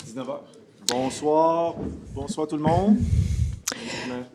19h. Bonsoir. Bonsoir tout le monde.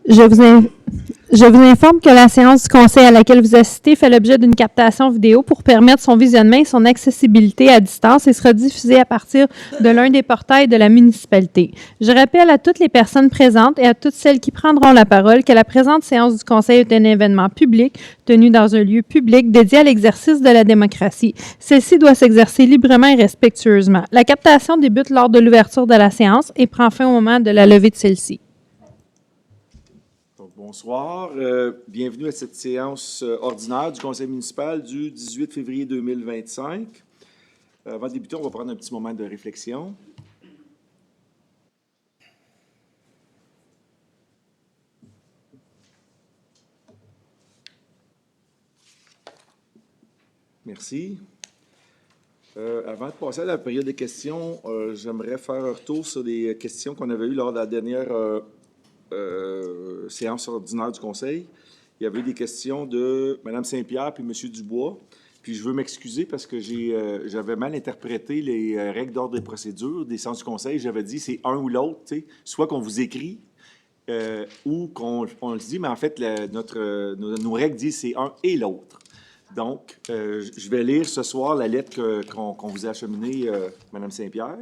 Je vous informe que la séance du conseil à laquelle vous assistez fait l'objet d'une captation vidéo pour permettre son visionnement et son accessibilité à distance et sera diffusée à partir de l'un des portails de la municipalité. Je rappelle à toutes les personnes présentes et à toutes celles qui prendront la parole que la présente séance du conseil est un événement public tenu dans un lieu public dédié à l'exercice de la démocratie. Celle-ci doit s'exercer librement et respectueusement. La captation débute lors de l'ouverture de la séance et prend fin au moment de la levée de celle-ci. Bonsoir, bienvenue à cette séance ordinaire du conseil municipal du 18 février 2025. Avant de débuter, on va prendre un petit moment de réflexion. Merci. Avant de passer à la période de questions, j'aimerais faire un retour sur des questions qu'on avait eues lors de la dernière séance ordinaire du conseil. Il y avait des questions de Mme Saint-Pierre puis M. Dubois. Puis je veux m'excuser parce que j'avais mal interprété les règles d'ordre des procédures des séances du conseil. J'avais dit c'est un ou l'autre, soit qu'on vous écrit ou qu'on le dit, mais en fait, nos règles disent c'est un et l'autre. Donc, je vais lire ce soir la lettre qu'on vous a acheminée, Mme Saint-Pierre.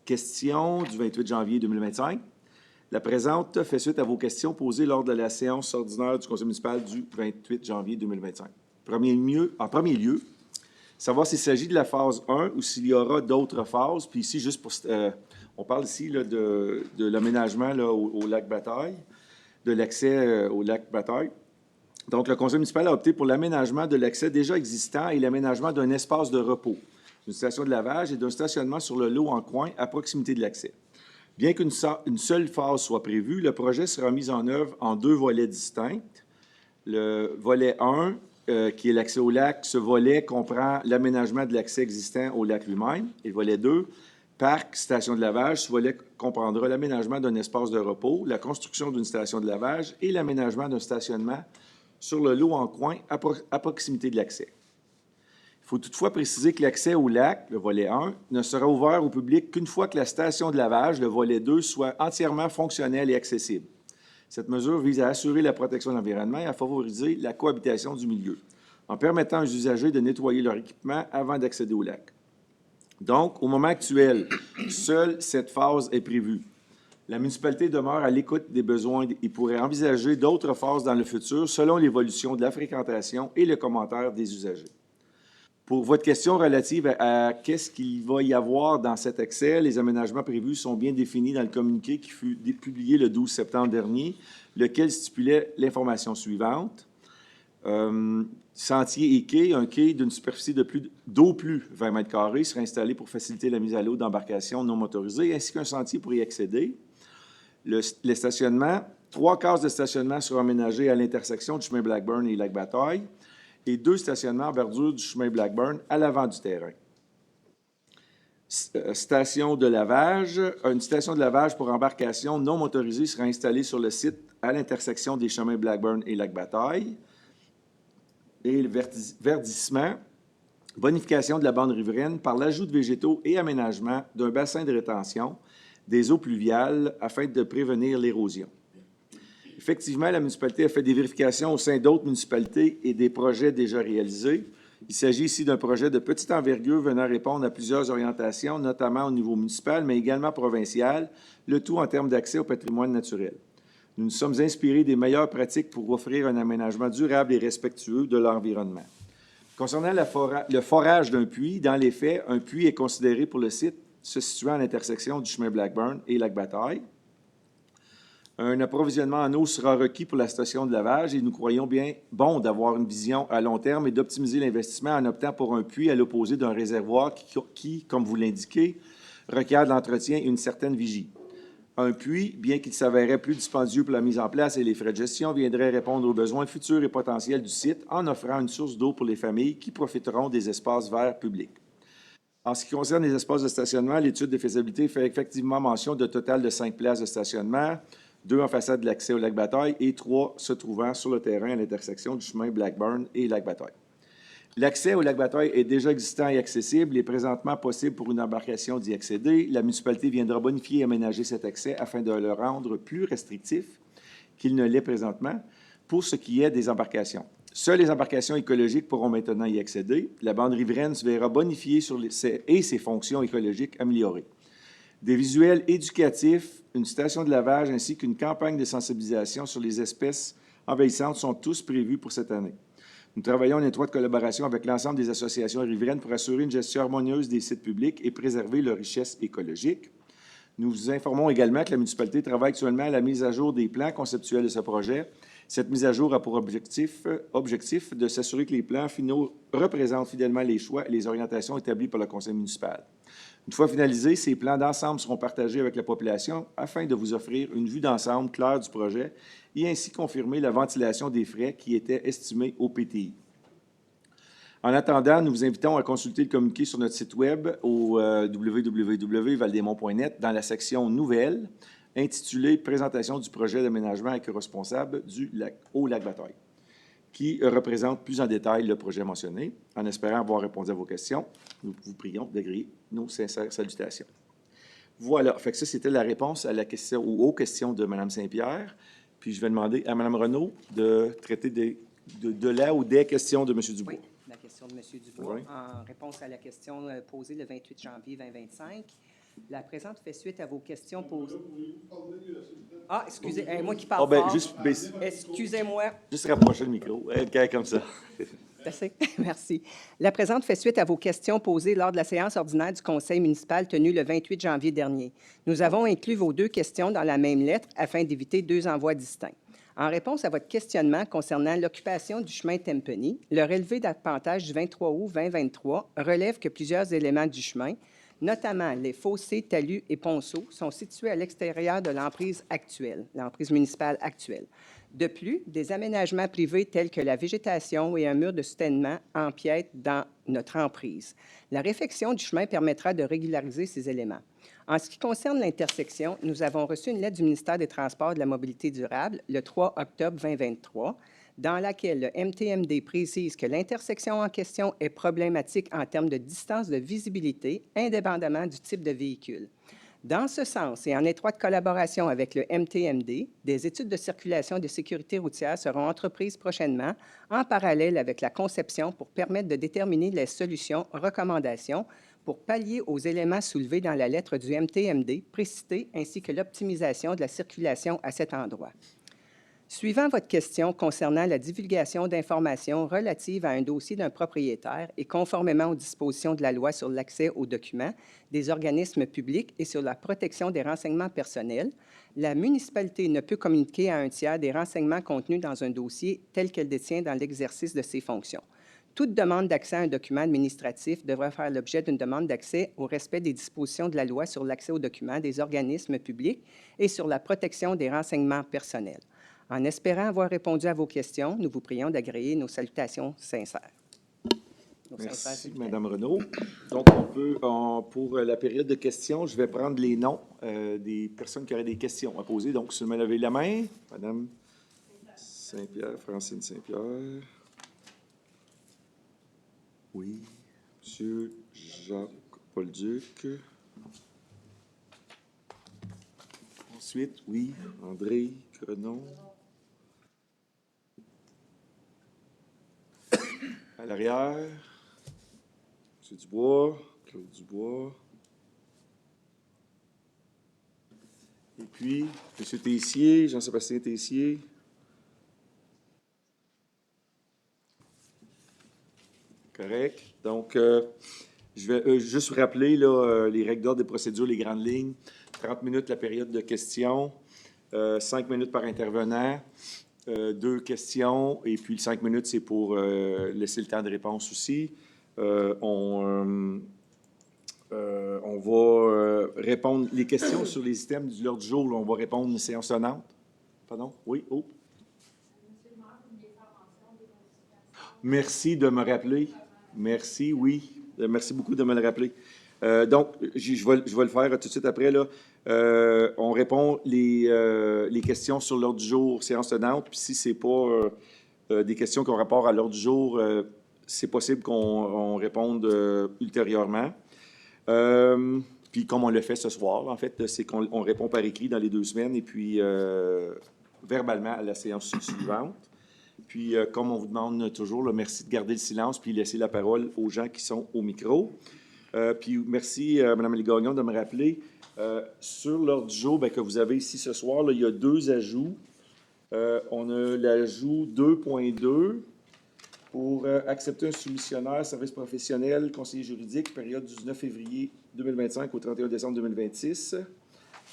Question du 28 janvier 2025. La présente fait suite à vos questions posées lors de la séance ordinaire du conseil municipal du 28 janvier 2025. En premier lieu, savoir s'il s'agit de la phase 1 ou s'il y aura d'autres phases. Puis ici, juste pour... on parle ici là, de l'aménagement au lac Bataille, de l'accès au lac Bataille. Donc, le conseil municipal a opté pour l'aménagement de l'accès déjà existant et l'aménagement d'un espace de repos, d'une station de lavage et d'un stationnement sur le lot en coin à proximité de l'accès. Bien qu'une seule phase soit prévue, le projet sera mis en œuvre en deux volets distincts. Le volet 1, qui est l'accès au lac, ce volet comprend l'aménagement de l'accès existant au lac lui-même. Et le volet 2, parc, station de lavage, ce volet comprendra l'aménagement d'un espace de repos, la construction d'une station de lavage et l'aménagement d'un stationnement sur le lot en coin à proximité de l'accès. Il faut toutefois préciser que l'accès au lac, le volet 1, ne sera ouvert au public qu'une fois que la station de lavage, le volet 2, soit entièrement fonctionnelle et accessible. Cette mesure vise à assurer la protection de l'environnement et à favoriser la cohabitation du milieu, en permettant aux usagers de nettoyer leur équipement avant d'accéder au lac. Donc, au moment actuel, seule cette phase est prévue. La municipalité demeure à l'écoute des besoins et pourrait envisager d'autres phases dans le futur selon l'évolution de la fréquentation et le commentaire des usagers. Pour votre question relative à qu'est-ce qu'il va y avoir dans cet accès, les aménagements prévus sont bien définis dans le communiqué qui fut publié le 12 septembre dernier, lequel stipulait l'information suivante. Sentier et quai, un quai d'une superficie d'au plus 20 mètres carrés sera installé pour faciliter la mise à l'eau d'embarcations non motorisées, ainsi qu'un sentier pour y accéder. Les stationnements, 3 cases de stationnement seront aménagées à l'intersection du chemin Blackburn et Lac-Bataille et 2 stationnements en bordure du chemin Blackburn à l'avant du terrain. Station de lavage. Une station de lavage pour embarcations non motorisées sera installée sur le site à l'intersection des chemins Blackburn et Lac-Bataille. Et le verdissement, bonification de la bande riveraine par l'ajout de végétaux et aménagement d'un bassin de rétention des eaux pluviales afin de prévenir l'érosion. Effectivement, la municipalité a fait des vérifications au sein d'autres municipalités et des projets déjà réalisés. Il s'agit ici d'un projet de petite envergure venant répondre à plusieurs orientations, notamment au niveau municipal, mais également provincial, le tout en termes d'accès au patrimoine naturel. Nous nous sommes inspirés des meilleures pratiques pour offrir un aménagement durable et respectueux de l'environnement. Concernant le forage d'un puits, dans les faits, un puits est considéré pour le site se situant à l'intersection du chemin Blackburn et Lac-Bataille. Un approvisionnement en eau sera requis pour la station de lavage et nous croyons bien bon d'avoir une vision à long terme et d'optimiser l'investissement en optant pour un puits à l'opposé d'un réservoir qui, comme vous l'indiquez, requiert de l'entretien et une certaine vigie. Un puits, bien qu'il s'avérait plus dispendieux pour la mise en place et les frais de gestion, viendrait répondre aux besoins futurs et potentiels du site en offrant une source d'eau pour les familles qui profiteront des espaces verts publics. En ce qui concerne les espaces de stationnement, l'étude de faisabilité fait effectivement mention de total de 5 places de stationnement, 2 en façade de l'accès au lac Bataille et 3 se trouvant sur le terrain à l'intersection du chemin Blackburn et lac Bataille. L'accès au lac Bataille est déjà existant et accessible. Il est présentement possible pour une embarcation d'y accéder. La municipalité viendra bonifier et aménager cet accès afin de le rendre plus restrictif qu'il ne l'est présentement pour ce qui est des embarcations. Seules les embarcations écologiques pourront maintenant y accéder. La bande riveraine se verra bonifiée et ses fonctions écologiques améliorées. Des visuels éducatifs, une station de lavage ainsi qu'une campagne de sensibilisation sur les espèces envahissantes sont tous prévus pour cette année. Nous travaillons en étroite collaboration avec l'ensemble des associations riveraines pour assurer une gestion harmonieuse des sites publics et préserver leur richesse écologique. Nous vous informons également que la municipalité travaille actuellement à la mise à jour des plans conceptuels de ce projet. Cette mise à jour a pour objectif de s'assurer que les plans finaux représentent fidèlement les choix et les orientations établis par le conseil municipal. Une fois finalisés, ces plans d'ensemble seront partagés avec la population afin de vous offrir une vue d'ensemble claire du projet et ainsi confirmer la ventilation des frais qui étaient estimés au PTI. En attendant, nous vous invitons à consulter le communiqué sur notre site Web au www.valdemont.net dans la section Nouvelles, intitulée « Présentation du projet d'aménagement éco-responsable au lac Bataille », qui représente plus en détail le projet mentionné. En espérant avoir répondu à vos questions, nous vous prions d'agréer nos sincères salutations. Voilà, fait que ça, c'était la réponse à la question ou aux questions de Mme Saint-Pierre. Puis je vais demander à Mme Renaud de traiter de la ou des questions de M. Dubois. Oui, la question de M. Dubois. Oui. En réponse à la question posée le 28 janvier 2025, la présente fait suite à vos questions posées. Ah, excusez, moi qui parle fort. Excusez-moi. Juste rapprocher le micro, comme ça. Merci. La présente fait suite à vos questions posées lors de la séance ordinaire du conseil municipal tenue le 28 janvier dernier. Nous avons inclus vos deux questions dans la même lettre afin d'éviter deux envois distincts. En réponse à votre questionnement concernant l'occupation du chemin Tempany, le relevé d'appontage du 23 août 2023 relève que plusieurs éléments du chemin, notamment les fossés, talus et ponceaux, sont situés à l'extérieur de l'emprise actuelle, l'emprise municipale actuelle. De plus, des aménagements privés tels que la végétation et un mur de soutènement empiètent dans notre emprise. La réfection du chemin permettra de régulariser ces éléments. En ce qui concerne l'intersection, nous avons reçu une lettre du ministère des Transports et de la Mobilité durable le 3 octobre 2023, dans laquelle le MTMD précise que l'intersection en question est problématique en termes de distance de visibilité, indépendamment du type de véhicule. Dans ce sens, et en étroite collaboration avec le MTMD, des études de circulation et de sécurité routière seront entreprises prochainement, en parallèle avec la conception pour permettre de déterminer les solutions, recommandations pour pallier aux éléments soulevés dans la lettre du MTMD précitée, ainsi que l'optimisation de la circulation à cet endroit. Suivant votre question concernant la divulgation d'informations relatives à un dossier d'un propriétaire et conformément aux dispositions de la loi sur l'accès aux documents des organismes publics et sur la protection des renseignements personnels, la municipalité ne peut communiquer à un tiers des renseignements contenus dans un dossier tel qu'elle détient dans l'exercice de ses fonctions. Toute demande d'accès à un document administratif devra faire l'objet d'une demande d'accès au respect des dispositions de la loi sur l'accès aux documents des organismes publics et sur la protection des renseignements personnels. En espérant avoir répondu à vos questions, nous vous prions d'agréer nos salutations sincères. Merci, Mme Renaud. Donc, pour la période de questions, je vais prendre les noms des personnes qui auraient des questions à poser. Donc, si vous me levez la main, Mme Saint-Pierre, Francine Saint-Pierre. Oui. M. Jacques-Paul Duc. Ensuite, oui, André Grenon. À l'arrière, M. Dubois, Claude Dubois. Et puis, M. Tessier, Jean-Sébastien Tessier. Correct. Donc, je vais juste vous rappeler là, les règles d'ordre des procédures, les grandes lignes. 30 minutes la période de questions, 5 minutes par intervenant. 2 questions, et puis 5 minutes, c'est pour laisser le temps de réponse aussi. On va répondre les questions sur les items de l'ordre du jour. Là, on va répondre une séance sonnante. Pardon? Oui? Oh. Merci de me rappeler. Merci, oui. Merci beaucoup de me le rappeler. Donc, je vais le faire tout de suite après. Là. On répond les questions sur l'ordre du jour, séance tenante. Puis si ce n'est pas des questions qui ont rapport à l'ordre du jour, c'est possible qu'on réponde ultérieurement. Puis comme on le fait ce soir, en fait, c'est qu'on répond par écrit dans les 2 semaines et puis verbalement à la séance suivante. Puis comme on vous demande toujours, là, merci de garder le silence puis laisser la parole aux gens qui sont au micro. Puis merci, Mme Gagnon, de me rappeler. Sur l'ordre du jour que vous avez ici ce soir, là, il y a 2 ajouts. On a l'ajout 2.2 pour accepter un soumissionnaire, service professionnel, conseiller juridique, période du 19 février 2025 au 31 décembre 2026.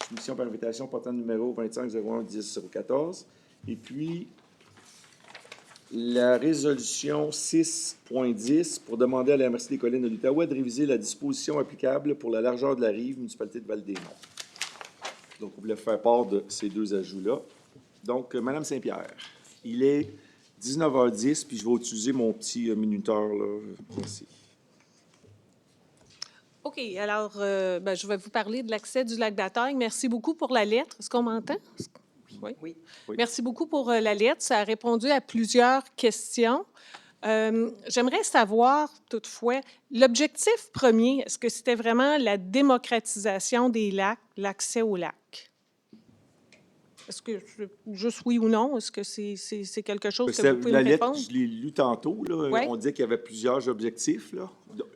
Soumission par invitation portant numéro 25-01-10-014. Et puis, la résolution 6.10 pour demander à la MRC des Collines de l'Outaouais de réviser la disposition applicable pour la largeur de la rive, municipalité de Val-des-Monts. Donc, on voulait faire part de ces 2 ajouts-là. Donc, Mme Saint-Pierre, il est 19h10, puis je vais utiliser mon petit minuteur, là. Merci. OK. Alors, je vais vous parler de l'accès du lac d'Atagne. Merci beaucoup pour la lettre. Est-ce qu'on m'entend? Oui. Oui. Oui. Merci beaucoup pour la lettre. Ça a répondu à plusieurs questions. J'aimerais savoir, toutefois, l'objectif premier, est-ce que c'était vraiment la démocratisation des lacs, l'accès aux lacs? Est-ce que, juste oui ou non, est-ce que c'est quelque chose que vous pouvez me répondre? Je l'ai lu tantôt, là. Ouais. On dit qu'il y avait plusieurs objectifs, là.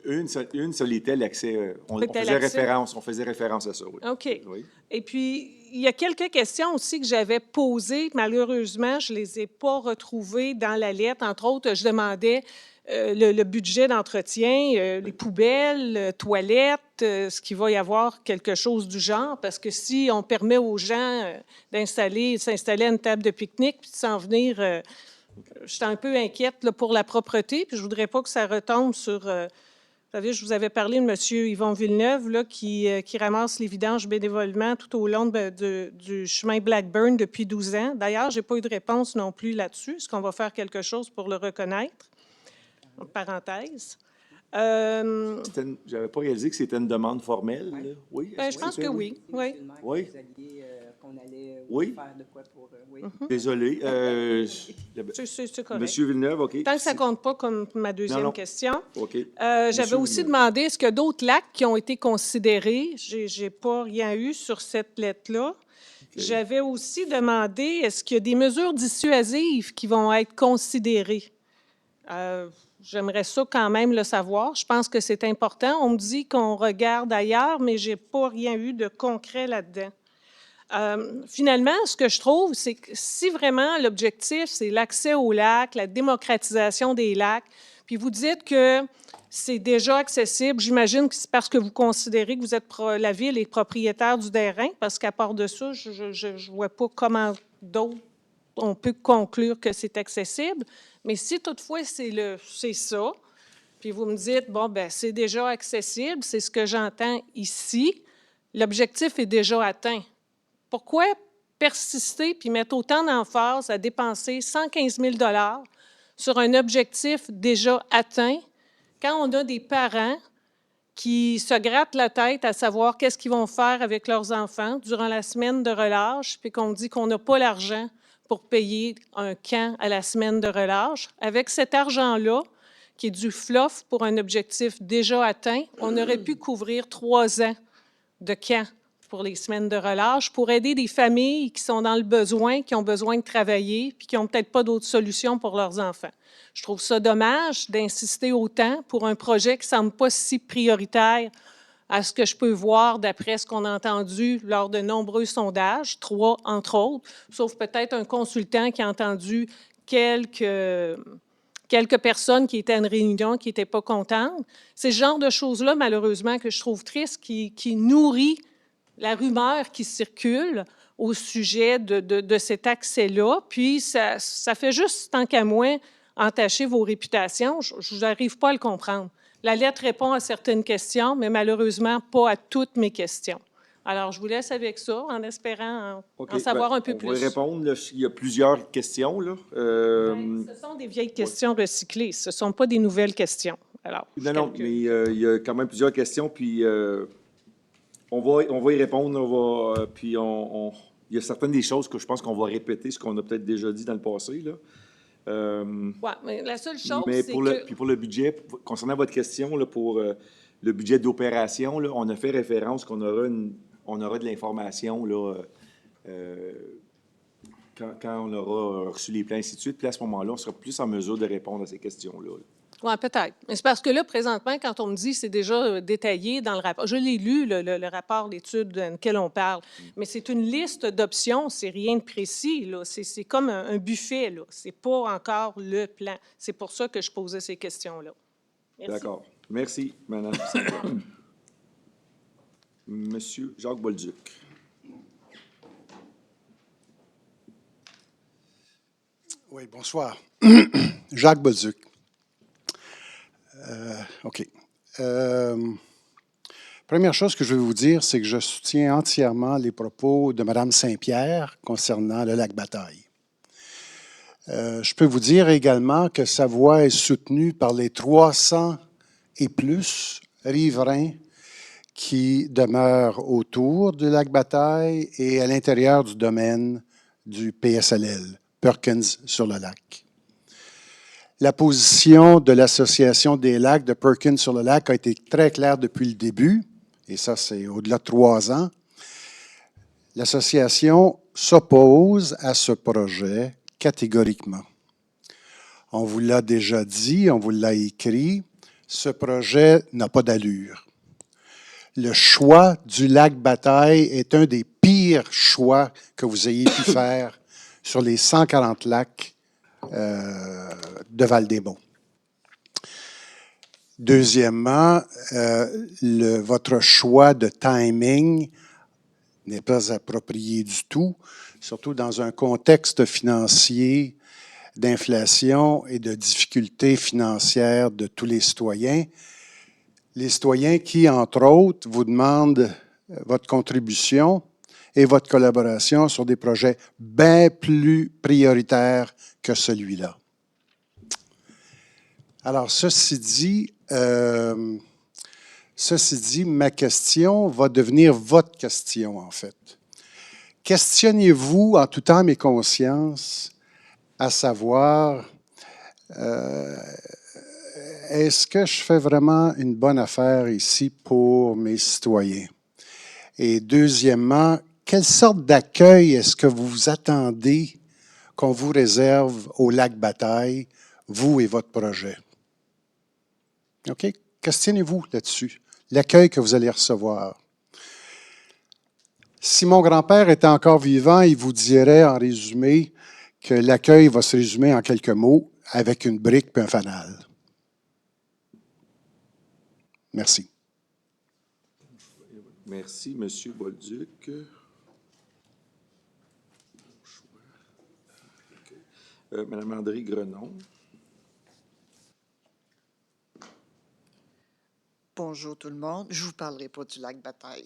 Une seule était l'accès. On C'était faisait l'accès. référence à ça, oui. OK. Oui. Et puis, il y a quelques questions aussi que j'avais posées. Malheureusement, je ne les ai pas retrouvées dans la lettre. Entre autres, je demandais le budget d'entretien, les poubelles, toilettes, est-ce qu'il va y avoir quelque chose du genre? Parce que si on permet aux gens s'installer à une table de pique-nique puis de s'en venir, je suis un peu inquiète là, pour la propreté, puis je ne voudrais pas que ça retombe sur... vous savez, je vous avais parlé de M. Yvon Villeneuve, là, qui ramasse les vidanges bénévolement tout au long du chemin Blackburn depuis 12 ans. D'ailleurs, je n'ai pas eu de réponse non plus là-dessus. Est-ce qu'on va faire quelque chose pour le reconnaître? Parenthèse. J'avais pas réalisé que c'était une demande formelle, là. Oui? Ben, je pense que oui. Oui. Oui. Qu'on allait Oui. faire de quoi pour... oui. Désolé. C'est correct. Monsieur Villeneuve, OK. Tant que ça ne compte pas comme ma deuxième Non. question. OK. J'avais Monsieur aussi Villeneuve. demandé, est-ce qu'il y a d'autres lacs qui ont été considérés? Je n'ai pas rien eu sur cette lettre-là. J'avais aussi demandé, est-ce qu'il y a des mesures dissuasives qui vont être considérées? J'aimerais ça quand même le savoir. Je pense que c'est important. On me dit qu'on regarde ailleurs, mais je n'ai pas rien eu de concret là-dedans. Finalement, ce que je trouve, c'est que si vraiment l'objectif, c'est l'accès aux lacs, la démocratisation des lacs, puis vous dites que c'est déjà accessible, j'imagine que c'est parce que vous considérez que vous êtes la ville est propriétaire du terrain, parce qu'à part de ça, je ne vois pas comment d'autres on peut conclure que c'est accessible. Mais si toutefois c'est ça, puis vous me dites, bon, ben c'est déjà accessible, c'est ce que j'entends ici, l'objectif est déjà atteint. Pourquoi persister puis mettre autant d'emphase à dépenser 115 000 $ sur un objectif déjà atteint quand on a des parents qui se grattent la tête à savoir qu'est-ce qu'ils vont faire avec leurs enfants durant la semaine de relâche, puis qu'on dit qu'on n'a pas l'argent pour payer un camp à la semaine de relâche. Avec cet argent-là, qui est du fluff pour un objectif déjà atteint, on aurait pu couvrir 3 ans de camp pour les semaines de relâche, pour aider des familles qui sont dans le besoin, qui ont besoin de travailler, puis qui n'ont peut-être pas d'autres solutions pour leurs enfants. Je trouve ça dommage d'insister autant pour un projet qui ne semble pas si prioritaire à ce que je peux voir d'après ce qu'on a entendu lors de nombreux sondages, 3 entre autres, sauf peut-être un consultant qui a entendu quelques personnes qui étaient à une réunion qui n'étaient pas contentes. C'est ce genre de choses-là, malheureusement, que je trouve triste, qui nourrit la rumeur qui circule au sujet de cet accès-là. Puis, ça fait juste, tant qu'à moi, entacher vos réputations. Je n'arrive pas à le comprendre. La lettre répond à certaines questions, mais malheureusement, pas à toutes mes questions. Alors, je vous laisse avec ça, en espérant en savoir un peu plus. On va y répondre. Là, il y a plusieurs questions, là. Ce sont des vieilles questions recyclées. Ce ne sont pas des nouvelles questions. Alors, Non, mais il y a quand même plusieurs questions, puis on va y répondre. Puis il y a certaines des choses que je pense qu'on va répéter, ce qu'on a peut-être déjà dit dans le passé, là. Ouais, mais la seule chose, Mais c'est pour que... puis pour le budget, concernant votre question, là, pour le budget d'opération, là, on a fait référence qu'on aura, on aura de l'information là, quand on aura reçu les plans, ainsi de suite. Puis à ce moment-là, on sera plus en mesure de répondre à ces questions-là. Oui, peut-être. Mais c'est parce que là, présentement, quand on me dit c'est déjà détaillé dans le rapport, je l'ai lu, le rapport d'études dans lequel on parle, mais c'est une liste d'options, c'est rien de précis, là. C'est comme un buffet, là. C'est pas encore le plan. C'est pour ça que je posais ces questions-là. Merci. D'accord. Merci, Mme Saint-Pierre. Monsieur Jacques Bolduc. Oui, bonsoir. Jacques Bolduc. OK. Première chose que je veux vous dire, c'est que je soutiens entièrement les propos de Mme Saint-Pierre concernant le lac Bataille. Je peux vous dire également que sa voix est soutenue par les 300 et plus riverains qui demeurent autour du lac Bataille et à l'intérieur du domaine du PSLL, Perkins sur le lac. La position de l'Association des lacs de Perkins sur le lac a été très claire depuis le début, et ça, c'est au-delà de 3 ans. L'association s'oppose à ce projet catégoriquement. On vous l'a déjà dit, on vous l'a écrit, ce projet n'a pas d'allure. Le choix du lac Bataille est un des pires choix que vous ayez pu faire sur les 140 lacs de Val-des-Monts. Deuxièmement, votre choix de timing n'est pas approprié du tout, surtout dans un contexte financier d'inflation et de difficultés financières de tous les citoyens. Les citoyens qui, entre autres, vous demandent votre contribution et votre collaboration sur des projets bien plus prioritaires que celui-là. Alors, ceci dit, ma question va devenir votre question, en fait. Questionnez-vous en tout âme et conscience à savoir, est-ce que je fais vraiment une bonne affaire ici pour mes citoyens? Et deuxièmement, quelle sorte d'accueil est-ce que vous attendez qu'on vous réserve au lac Bataille, vous et votre projet? OK? Questionnez-vous là-dessus, l'accueil que vous allez recevoir. Si mon grand-père était encore vivant, il vous dirait en résumé que l'accueil va se résumer en quelques mots avec une brique et un fanal. Merci. Merci, Monsieur Bolduc. Madame André Grenon. Bonjour tout le monde. Je ne vous parlerai pas du lac Bataille.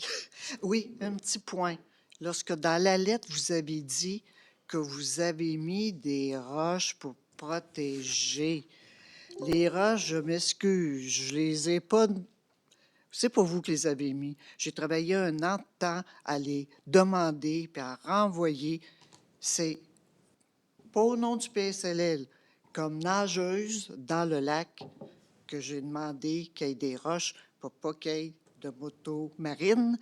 Oui, un petit point. Lorsque dans la lettre, vous avez dit que vous avez mis des roches pour protéger. Les roches, je m'excuse, je les ai pas... C'est pas vous qui les avez mis. J'ai travaillé un an de temps à les demander puis à renvoyer. C'est pas au nom du PSLL. Comme nageuse dans le lac, que j'ai demandé qu'il y ait des roches pour pas qu'il y ait de motos marines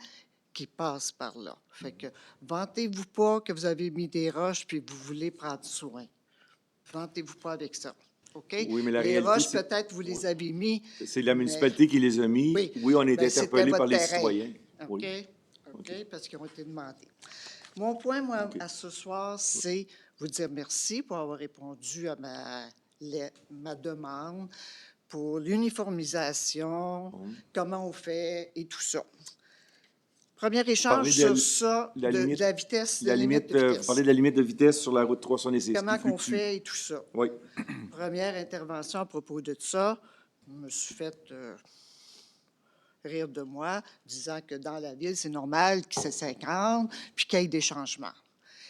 qui passent par là. Fait que vantez-vous pas que vous avez mis des roches puis vous voulez prendre soin. Vantez-vous pas avec ça. OK? Oui, mais la les réalité, roches, c'est... peut-être, vous les avez mis. C'est la municipalité qui les a mis. Oui, on est ben, interpellé par les terrain. citoyens. OK? Oui. OK, parce qu'ils ont été demandés. Mon point, moi, à ce soir, c'est vous dire merci pour avoir répondu à ma demande pour l'uniformisation, comment on fait et tout ça. Premier échange sur ça, de la vitesse, la limite de vitesse. Parler de la limite de vitesse sur la route 366. Comment qu'on fait et tout ça. Oui. Première intervention à propos de ça, je me suis fait rire de moi, disant que dans la ville, c'est normal qu'il y ait 50, puis qu'il y ait des changements.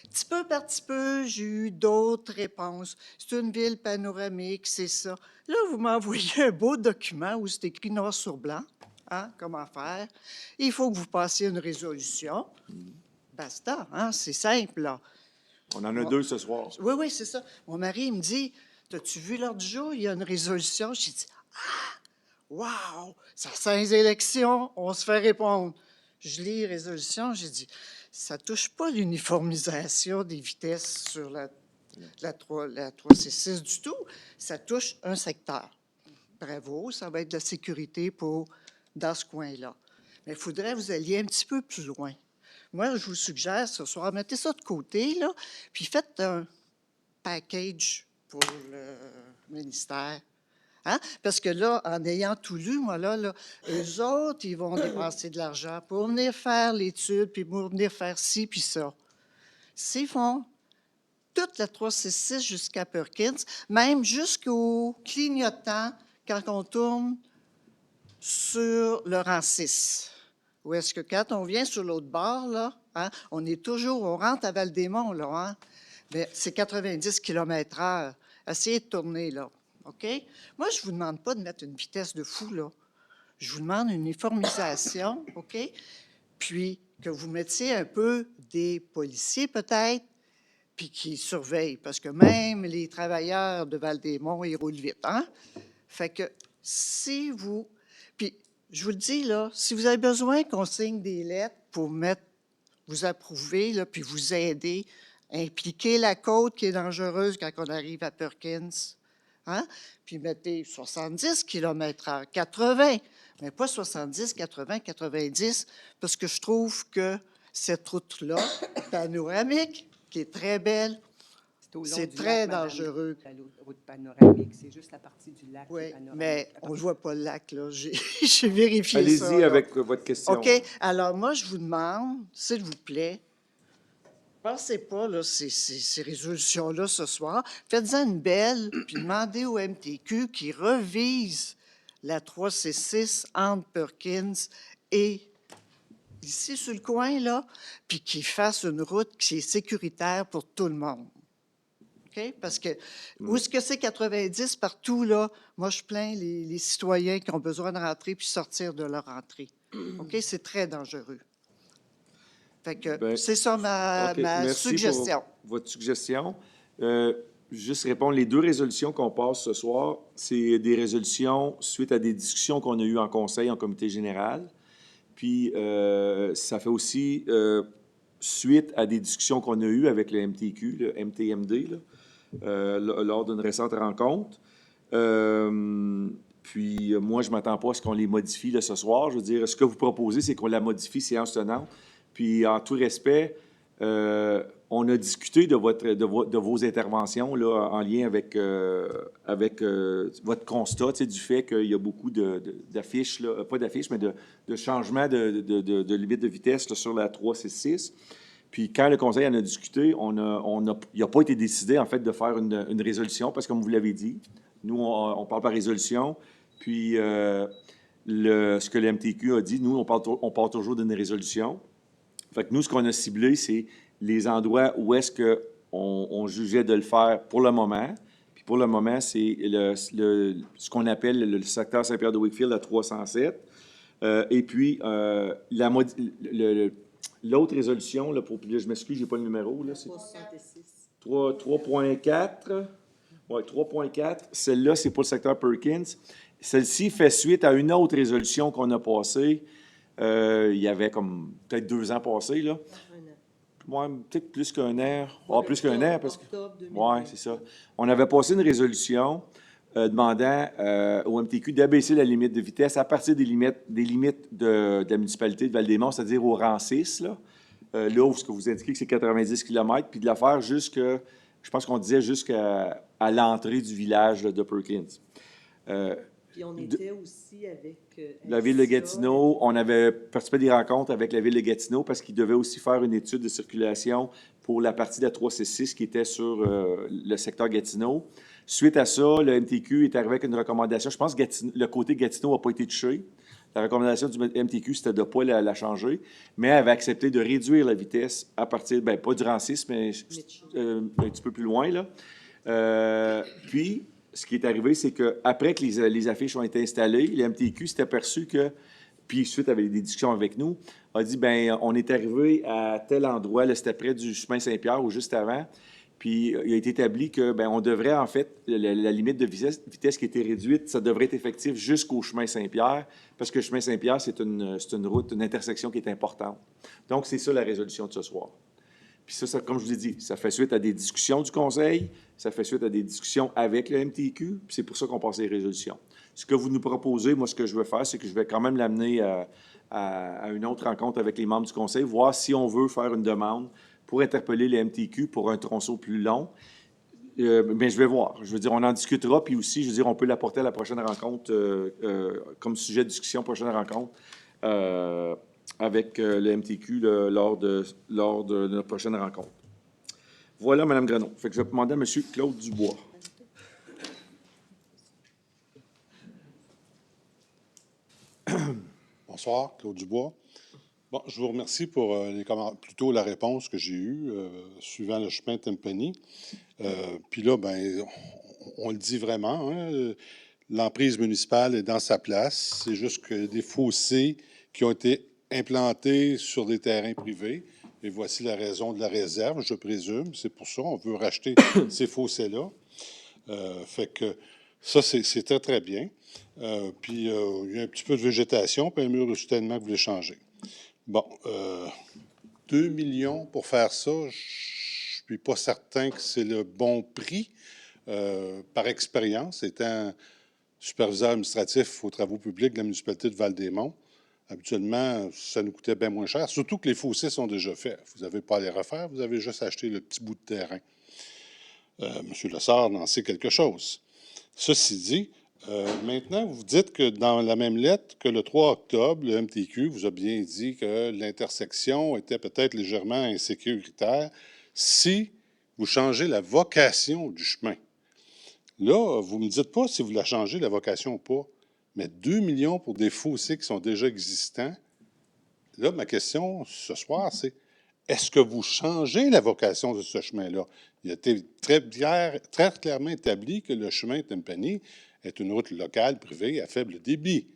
Petit peu par petit peu, j'ai eu d'autres réponses. C'est une ville panoramique, c'est ça. Là, vous m'envoyez un beau document où c'est écrit noir sur blanc, hein, comment faire. Il faut que vous passiez une résolution. Basta, hein, c'est simple, là. On en a 2 ce soir. Oui, c'est ça. Mon mari, il me dit, t'as-tu vu l'ordre du jour? Il y a une résolution. J'ai dit, ah, wow, ça sent les élections, on se fait répondre. Je lis les résolutions, j'ai dit, ça touche pas l'uniformisation des vitesses sur la 3C6 du tout, ça touche un secteur. Bravo, ça va être de la sécurité dans ce coin-là. Mais il faudrait que vous alliez un petit peu plus loin. Moi, je vous suggère ce soir, mettez ça de côté, là, puis faites un package pour le ministère. Hein? Parce que là, en ayant tout lu, moi, là, eux autres, ils vont dépenser de l'argent pour venir faire l'étude, puis pour venir faire ci, puis ça. S'ils font toute la 366 jusqu'à Perkins, même jusqu'au clignotant quand on tourne sur le rang 6. Où est-ce que quand on vient sur l'autre bord, là, hein, on rentre à Val-des-Monts, là, hein? Mais c'est 90 km/h. Essayez de tourner, là. OK? Moi, je ne vous demande pas de mettre une vitesse de fou, là. Je vous demande une uniformisation, OK? Puis que vous mettiez un peu des policiers, peut-être, puis qui surveillent, parce que même les travailleurs de Val-des-Monts, ils roulent vite, hein? Fait que si vous... Puis, je vous le dis, là, si vous avez besoin qu'on signe des lettres pour vous approuver, là, puis vous aider, impliquer la côte qui est dangereuse quand on arrive à Perkins, hein? Puis mettez 70 km/h, 80, mais pas 70, 80, 90, parce que je trouve que cette route-là, panoramique, qui est très belle, au long c'est du très lac, madame, dangereux. la route panoramique, c'est juste la partie du lac qui est Oui, panoramique. mais on ne voit pas le lac, là. J'ai vérifié ça. Allez-y là. avec votre question. OK. Alors, moi, je vous demande, s'il vous plaît, pensez pas là, ces résolutions-là ce soir. Faites-en une belle, puis demandez au MTQ qui revise la 3C6 entre Perkins et ici sur le coin, là, puis qui fasse une route qui est sécuritaire pour tout le monde. OK? Parce que où est-ce que c'est 90 partout, là? Moi, je plains les citoyens qui ont besoin de rentrer puis sortir de leur entrée. OK? C'est très dangereux. Fait que Ben, c'est ça ma OK, merci suggestion. pour votre suggestion. Juste répondre, les deux résolutions qu'on passe ce soir, c'est des résolutions suite à des discussions qu'on a eues en conseil, en comité général. Puis, ça fait aussi suite à des discussions qu'on a eues avec le MTQ, le MTMD, là, lors d'une récente rencontre. Puis, moi, je ne m'attends pas à ce qu'on les modifie là, ce soir. Je veux dire, ce que vous proposez, c'est qu'on la modifie séance tenante. Puis, en tout respect, on a discuté de vos interventions là, en lien avec votre constat, du fait qu'il y a beaucoup d'affiches, là, pas d'affiches, mais de changements de limite de vitesse là, sur la 366. Puis quand le Conseil en a discuté, il n'a pas été décidé, en fait, de faire une résolution, parce que comme vous l'avez dit, nous, on parle par résolution. Puis ce que le MTQ a dit, nous, on parle toujours d'une résolution. Fait que nous, ce qu'on a ciblé, c'est les endroits où est-ce qu'on jugeait de le faire pour le moment. Puis pour le moment, c'est ce qu'on appelle le secteur Saint-Pierre-de-Wakefield à 307. Et puis, l'autre résolution, là, je m'excuse, je n'ai pas le numéro. Là, c'est 3.4. Oui, 3.4. Celle-là, c'est pour le secteur Perkins. Celle-ci fait suite à une autre résolution qu'on a passée. Il y avait comme peut-être 2 ans passés, là. Ouais, peut-être plus qu'un an. Plus qu'un an, parce que... Oui, c'est ça. On avait passé une résolution demandant au MTQ d'abaisser la limite de vitesse à partir des limites de la municipalité de Val-des-Monts, c'est-à-dire au rang 6, là où ce que vous indiquez que c'est 90 km, puis de la faire je pense qu'on disait jusqu'à l'entrée du village là, de Perkins. Puis on était aussi avec... la Ville de Gatineau, on avait participé à des rencontres avec la Ville de Gatineau parce qu'ils devaient aussi faire une étude de circulation pour la partie de la 3C6 qui était sur le secteur Gatineau. Suite à ça, le MTQ est arrivé avec une recommandation. Je pense que le côté Gatineau n'a pas été touché. La recommandation du MTQ, c'était de ne pas la changer, mais elle avait accepté de réduire la vitesse à partir, pas du rang 6, mais un petit peu plus loin, là. Puis, ce qui est arrivé, c'est qu'après que les affiches ont été installées, le MTQ s'est aperçu que, puis suite avec des discussions avec nous, a dit, on est arrivé à tel endroit, là, c'était près du chemin Saint-Pierre ou juste avant, Puis, il a été établi que, ben, on devrait, en fait, la limite de vitesse qui a été réduite, ça devrait être effectif jusqu'au chemin Saint-Pierre, parce que le chemin Saint-Pierre, c'est une route, une intersection qui est importante. Donc, c'est ça la résolution de ce soir. Puis ça, comme je vous ai dit, ça fait suite à des discussions du Conseil, ça fait suite à des discussions avec le MTQ, puis c'est pour ça qu'on passe les résolutions. Ce que vous nous proposez, moi, ce que je veux faire, c'est que je vais quand même l'amener à une autre rencontre avec les membres du Conseil, voir si on veut faire une demande pour interpeller le MTQ pour un tronçon plus long. Mais je vais voir. Je veux dire, on en discutera, puis aussi, je veux dire, on peut l'apporter à la prochaine rencontre comme sujet de discussion, prochaine rencontre, avec le MTQ lors de notre prochaine rencontre. Voilà, Mme Grenon. Fait que je vais demander à M. Claude Dubois. Bonsoir, Claude Dubois. Bon, je vous remercie pour plutôt la réponse que j'ai eue suivant le chemin Tempany. Puis là, ben, on le dit vraiment, hein, l'emprise municipale est dans sa place. C'est juste que des fossés qui ont été implantés sur des terrains privés. Et voici la raison de la réserve, je présume. C'est pour ça qu'on veut racheter ces fossés-là. Fait que ça, c'est très, très bien. Puis il y a un petit peu de végétation, puis un mur de soutènement que vous voulez changer. Bon, 2 millions pour faire ça, je suis pas certain que c'est le bon prix. Par expérience, étant superviseur administratif aux travaux publics de la municipalité de Val-des-Monts, habituellement, ça nous coûtait bien moins cher, surtout que les fossés sont déjà faits. Vous n'avez pas à les refaire, vous avez juste acheté le petit bout de terrain. M. Lessard en sait quelque chose. Ceci dit, maintenant, vous dites que dans la même lettre que le 3 octobre, le MTQ vous a bien dit que l'intersection était peut-être légèrement insécuritaire si vous changez la vocation du chemin. Là, vous ne me dites pas si vous la changez, la vocation ou pas, mais 2 millions pour des fossés qui sont déjà existants. Là, ma question ce soir, c'est est-ce que vous changez la vocation de ce chemin-là? Il a été très clairement établi que le chemin Tempany est une route locale privée à faible débit.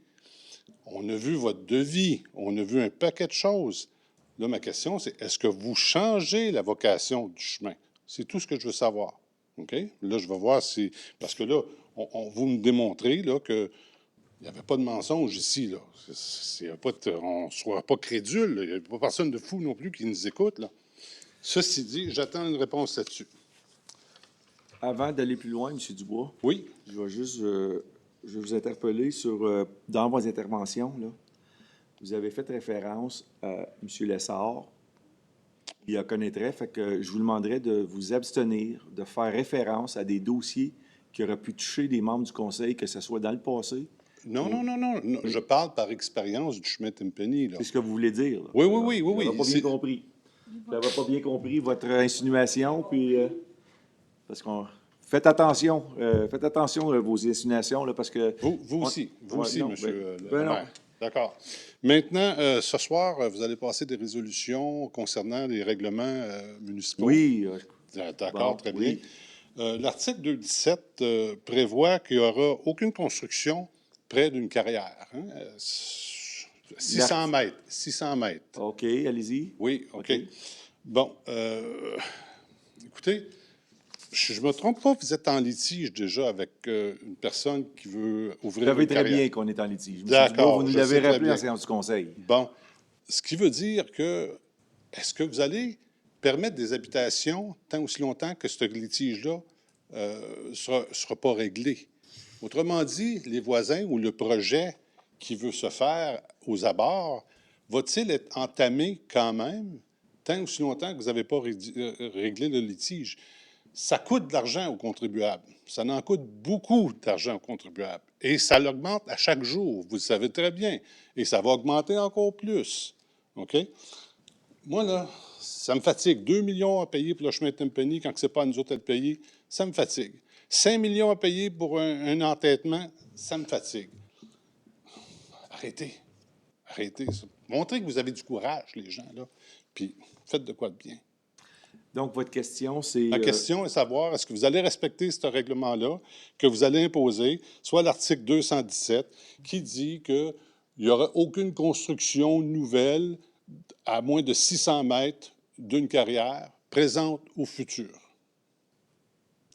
On a vu votre devis, on a vu un paquet de choses. Là, ma question, c'est est-ce que vous changez la vocation du chemin? C'est tout ce que je veux savoir. OK? Là, je vais voir si... Parce que là, vous me démontrez là, que il n'y avait pas de mensonge ici. Là. On ne soit pas crédule. Il n'y a pas personne de fou non plus qui nous écoute. Là. Ceci dit, j'attends une réponse là-dessus. Avant d'aller plus loin, M. Dubois, Oui. je vais juste je vais vous interpeller sur, dans vos interventions, là, vous avez fait référence à M. Lessard. Il en connaîtrait, fait que je vous demanderais de vous abstenir de faire référence à des dossiers qui auraient pu toucher des membres du Conseil, que ce soit dans le passé. Non. Je parle par expérience du chemin Tempany. C'est ce que vous voulez dire. Là. Oui. Je n'avais pas bien compris. Je n'avais pas bien compris votre insinuation, puis... parce qu'on... Faites attention à vos insinuations, là, parce que... Vous aussi, non, monsieur ben le maire. D'accord. Maintenant, ce soir, vous allez passer des résolutions concernant les règlements municipaux. Oui. D'accord, Bon, très oui. bien. L'article 217 prévoit qu'il n'y aura aucune construction près d'une carrière. Hein? 600 mètres. 600 mètres. OK, allez-y. Oui, OK. Bon, écoutez, je ne me trompe pas, vous êtes en litige déjà avec une personne qui veut ouvrir une carrière. Vous savez très bien qu'on est en litige. D'accord. Vous nous l'avez rappelé en séance du Conseil. Bon, ce qui veut dire que, est-ce que vous allez permettre des habitations tant aussi longtemps que ce litige-là ne sera pas réglé? Autrement dit, les voisins ou le projet qui veut se faire aux abords, va-t-il être entamé quand même tant aussi longtemps que vous n'avez pas réglé le litige? Ça coûte de l'argent aux contribuables. Ça en coûte beaucoup d'argent aux contribuables. Et ça l'augmente à chaque jour, vous le savez très bien. Et ça va augmenter encore plus. OK? Moi, là, ça me fatigue. 2 millions à payer pour le chemin Tempany quand ce n'est pas à nous autres à le payer, ça me fatigue. 5 millions à payer pour un entêtement, ça me fatigue. Arrêtez. Arrêtez ça. Montrez que vous avez du courage, les gens, là. Puis faites de quoi de bien. Donc, votre question, c'est... Ma question est de savoir, est-ce que vous allez respecter ce règlement-là que vous allez imposer, soit l'article 217, qui dit qu'il n'y aura aucune construction nouvelle à moins de 600 mètres d'une carrière, présente ou future?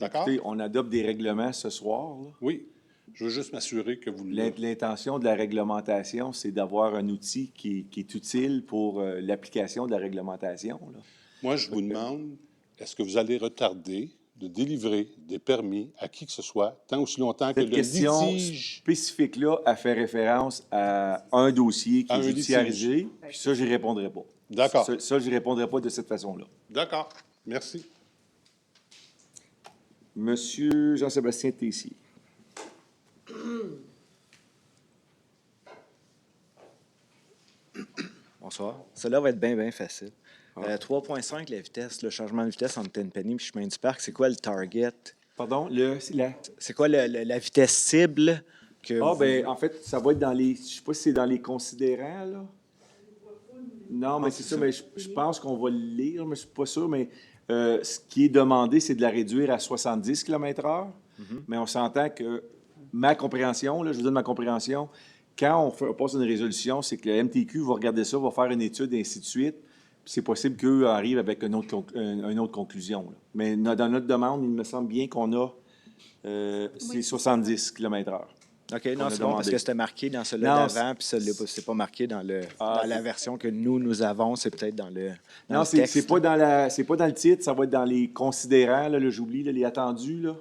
D'accord? Écoutez, on adopte des règlements ce soir, là. Oui. Je veux juste m'assurer que vous... L'intention de la réglementation, c'est d'avoir un outil qui est utile pour l'application de la réglementation, là. Moi, je vous demande, est-ce que vous allez retarder de délivrer des permis à qui que ce soit, tant aussi longtemps que Cette le question litige... spécifique-là a fait référence à un dossier qui À est un judiciarisé, puis ça, je n'y répondrai pas. D'accord. Ça, je n'y répondrai pas de cette façon-là. D'accord. Merci. Monsieur Jean-Sébastien Tessier. Bonsoir. Cela va être bien facile. 3.5, la vitesse, le changement de vitesse entre Tenpenny et Chemin du Parc, c'est quoi le target? Pardon, C'est quoi la vitesse cible que Ah, vous- ben, en fait, ça va être dans les... Je sais pas si c'est dans les considérants, là. Non, mais c'est ça, mais je pense qu'on va le lire, mais je suis pas sûr, mais ce qui est demandé, c'est de la réduire à 70 km/h. Mais on s'entend que ma compréhension, là, je vous donne ma compréhension, quand on passe une résolution, c'est que le MTQ va regarder ça, va faire une étude, et ainsi de suite. Puis c'est possible qu'eux arrivent avec une autre conclusion, là. Mais dans notre demande, il me semble bien qu'on a c'est 70 km/h. OK, qu'on non, a c'est bon parce demandé. que c'était marqué dans celui-là Non, d'avant, puis celui-là, c'est pas marqué dans Ah, dans la version que nous avons, c'est peut-être dans dans Non, le c'est texte. pas c'est pas dans le titre, ça va être dans les considérants, là, j'oublie, là, les attendus, là.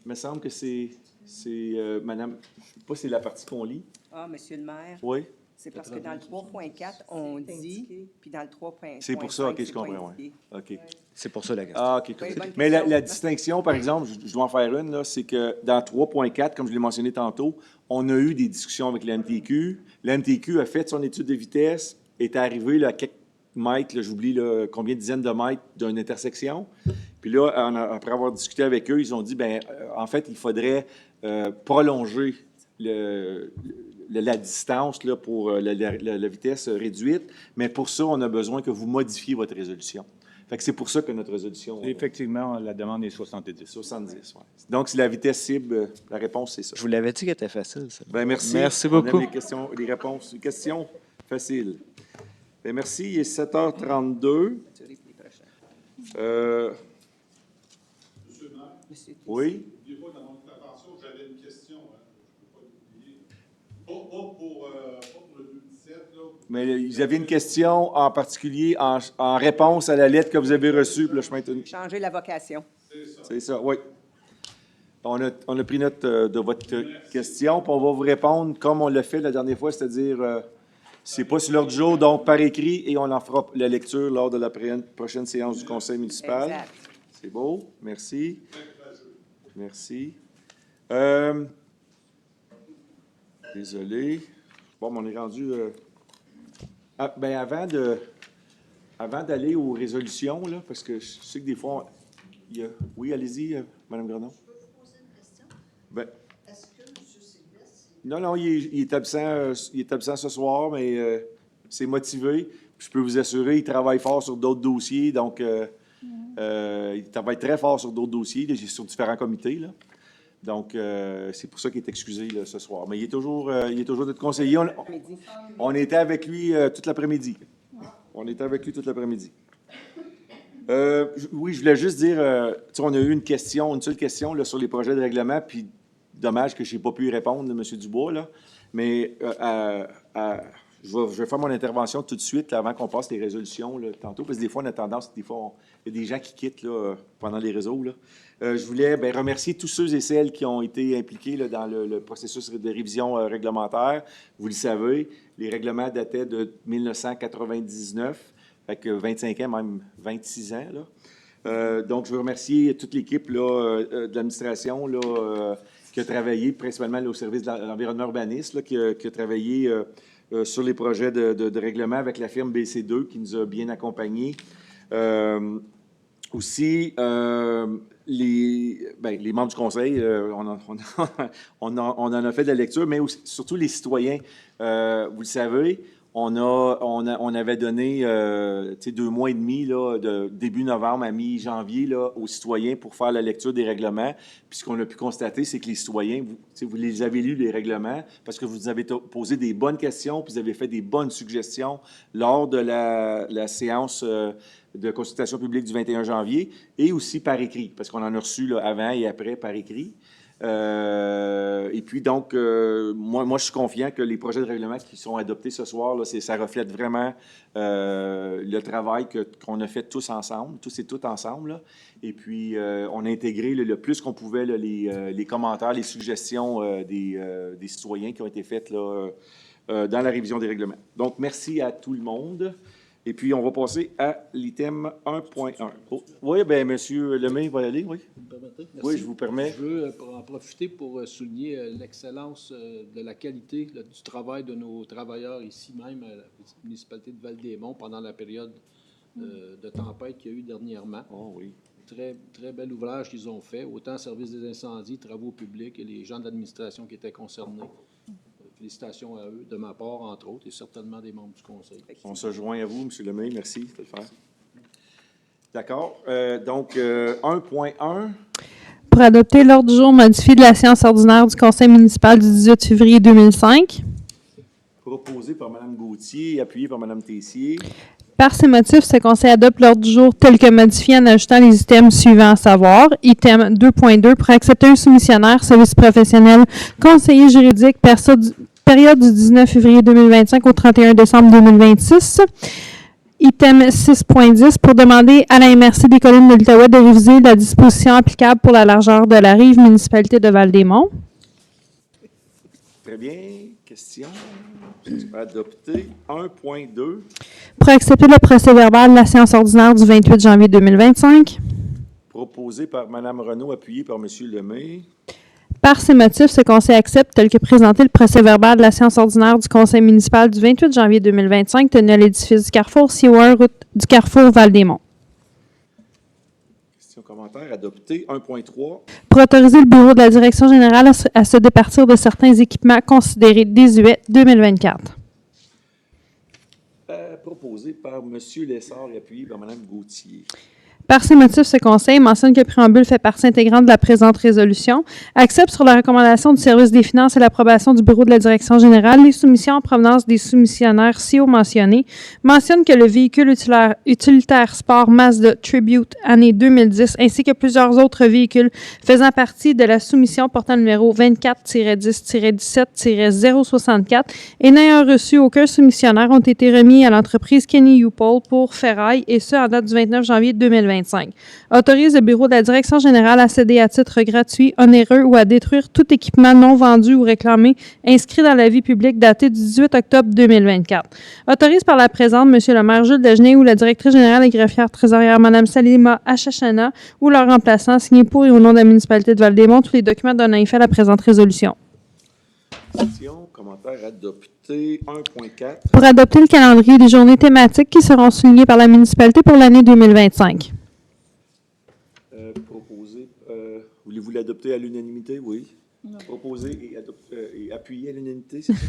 Il me semble que c'est madame, je sais pas si c'est la partie qu'on lit. Ah, Monsieur le maire, Oui, c'est parce que dans le 3.4, on dit, puis dans le 3.5, c'est pour ça, OK, je c'est pas comprends, indiqué. oui. OK. C'est pour ça la question. Ah, OK. Oui, bonne Mais question. la distinction, par exemple, je dois en faire une, là, c'est que dans 3.4, comme je l'ai mentionné tantôt, on a eu des discussions avec le MTQ. Le MTQ a fait son étude de vitesse, est arrivé là, à quelques mètres, là, j'oublie là, combien de dizaines de mètres d'une intersection. Puis là, après avoir discuté avec eux, ils ont dit, ben, en fait, il faudrait prolonger la distance là, pour la vitesse réduite, mais pour ça, on a besoin que vous modifiez votre résolution. Fait que c'est pour ça que notre résolution... Effectivement, la demande est 70. 70, oui. Donc, c'est la vitesse cible. La réponse, c'est ça. Je vous l'avais dit qu'elle était facile, ça. Ben, merci. Merci On aime beaucoup. les questions, les réponses. Les questions faciles. Ben, merci. Il est 7h32. Oui? N'oubliez pas, dans mon intervention, j'avais une question. Je ne peux pas l'oublier. Pas pour le 2017, là. Mais vous aviez une question en particulier en réponse à la lettre que vous avez reçue pour le chemin de... Changer la vocation. C'est ça, oui. On a pris note de votre question, puis on va vous répondre comme on l'a fait la dernière fois, c'est-à-dire, c'est pas sur l'ordre du jour, donc par écrit, et on en fera la lecture lors de la prochaine séance du conseil municipal. Exact. C'est beau, merci. Merci. Désolé. Bon, mais on est rendu... ben avant d'aller aux résolutions, là, parce que je sais que des fois, il y a... Oui, allez-y, Mme Grenon. Je peux vous poser une question? Ben, Est-ce que M. Sylvestre... non, il est absent ce soir, mais c'est motivé. Puis je peux vous assurer, il travaille fort sur d'autres dossiers, donc il travaille très fort sur d'autres dossiers, là, sur différents comités, là. Donc, c'est pour ça qu'il est excusé là, ce soir. Mais il est toujours notre conseiller. On était avec lui toute l'après-midi. On était avec lui toute l'après-midi. Oui, je voulais juste dire, tu sais, on a eu une seule question là, sur les projets de règlement, puis dommage que je n'ai pas pu y répondre, M. Dubois, là. Mais je vais faire mon intervention tout de suite là, avant qu'on passe les résolutions là, tantôt, parce que des fois, on a tendance, il y a des gens qui quittent là, pendant les réseaux. Là. Je voulais remercier tous ceux et celles qui ont été impliqués là, dans le processus de révision réglementaire. Vous le savez, les règlements dataient de 1999, fait que 25 ans, même 26 ans. Là. Donc, je veux remercier toute l'équipe là, de l'administration là, qui a travaillé principalement là, au service de l'environnement urbaniste, là, qui a travaillé sur les projets de règlement avec la firme BC2 qui nous a bien accompagnés. Aussi, les membres du conseil, on en a fait de la lecture, mais aussi, surtout les citoyens. Vous le savez, On avait donné 2 mois et demi, là, de début novembre à mi-janvier, là, aux citoyens pour faire la lecture des règlements. Puis ce qu'on a pu constater, c'est que les citoyens, vous les avez lus, les règlements, parce que vous avez posé des bonnes questions, puis vous avez fait des bonnes suggestions lors de la séance de consultation publique du 21 janvier, et aussi par écrit, parce qu'on en a reçu là, avant et après par écrit. Et puis, donc, moi, je suis confiant que les projets de règlement qui sont adoptés ce soir, là, ça reflète vraiment le travail qu'on a fait tous ensemble, tous et toutes ensemble. Là. Et puis, on a intégré le plus qu'on pouvait là, les commentaires, les suggestions des citoyens qui ont été faites là, dans la révision des règlements. Donc, merci à tout le monde. Et puis, on va passer à l'item 1.1. Oh, oui, bien, M. Lemay va y aller, oui. Vous me permettez? Merci. Oui, je vous permets. Je veux en profiter pour souligner l'excellence de la qualité du travail de nos travailleurs ici même à la municipalité de Val-des-Monts pendant la période de tempête qu'il y a eu dernièrement. Oh oui. Très, très bel ouvrage qu'ils ont fait, autant service des incendies, travaux publics et les gens de l'administration qui étaient concernés. Félicitations à eux, de ma part, entre autres, et certainement des membres du conseil. On se joint à vous, M. Lemay. Merci de le faire. D'accord. Donc, 1.1. Pour adopter l'ordre du jour modifié de la séance ordinaire du conseil municipal du 18 février 2005. Proposé par Mme Gauthier et appuyé par Mme Tessier. Par ces motifs, ce conseil adopte l'ordre du jour tel que modifié en ajoutant les items suivants, à savoir, item 2.2, pour accepter un soumissionnaire, service professionnel, conseiller juridique, période du 19 février 2025 au 31 décembre 2026. Item 6.10, pour demander à la MRC des collines de l'Outaouais de réviser la disposition applicable pour la largeur de la rive municipalité de Val-des-Monts. Très bien. Question. Adopté. 1.2. Pour accepter le procès-verbal de la séance ordinaire du 28 janvier 2025. Proposé par Mme Renaud, appuyé par M. Lemay. Par ces motifs, ce conseil accepte tel que présenté le procès-verbal de la séance ordinaire du conseil municipal du 28 janvier 2025 tenu à l'édifice du Carrefour Seaway, route du Carrefour Val-des-Monts. Question, commentaire. Adopté. 1.3. Pour autoriser le bureau de la direction générale à se départir de certains équipements considérés désuets 2024. Proposé par M. Lessard et appuyé par Mme Gauthier. Par ces motifs, ce conseil mentionne que le préambule fait partie intégrante de la présente résolution, accepte sur la recommandation du service des finances et l'approbation du bureau de la direction générale les soumissions en provenance des soumissionnaires ci-haut mentionnés, mentionne que le véhicule utilitaire sport Mazda Tribute année 2010 ainsi que plusieurs autres véhicules faisant partie de la soumission portant le numéro 24-10-17-064 et n'ayant reçu aucun soumissionnaire ont été remis à l'entreprise Kenny U-Pole pour ferraille et ce en date du 29 janvier 2025. Autorise le bureau de la direction générale à céder à titre gratuit, onéreux ou à détruire tout équipement non vendu ou réclamé inscrit dans la vie publique daté du 18 octobre 2024. Autorise par la présente M. le maire Jules Dagenet ou la directrice générale et greffière trésorière Mme Salima Achachana ou leur remplaçant signé pour et au nom de la municipalité de Val-des-Monts tous les documents donnant effet à la présente résolution. Question, commentaire adopté. 1.4. Pour adopter le calendrier des journées thématiques qui seront soulignées par la municipalité pour l'année 2025. Proposé. Voulez-vous l'adopter à l'unanimité? Oui. Proposé et appuyé à l'unanimité, c'est ça?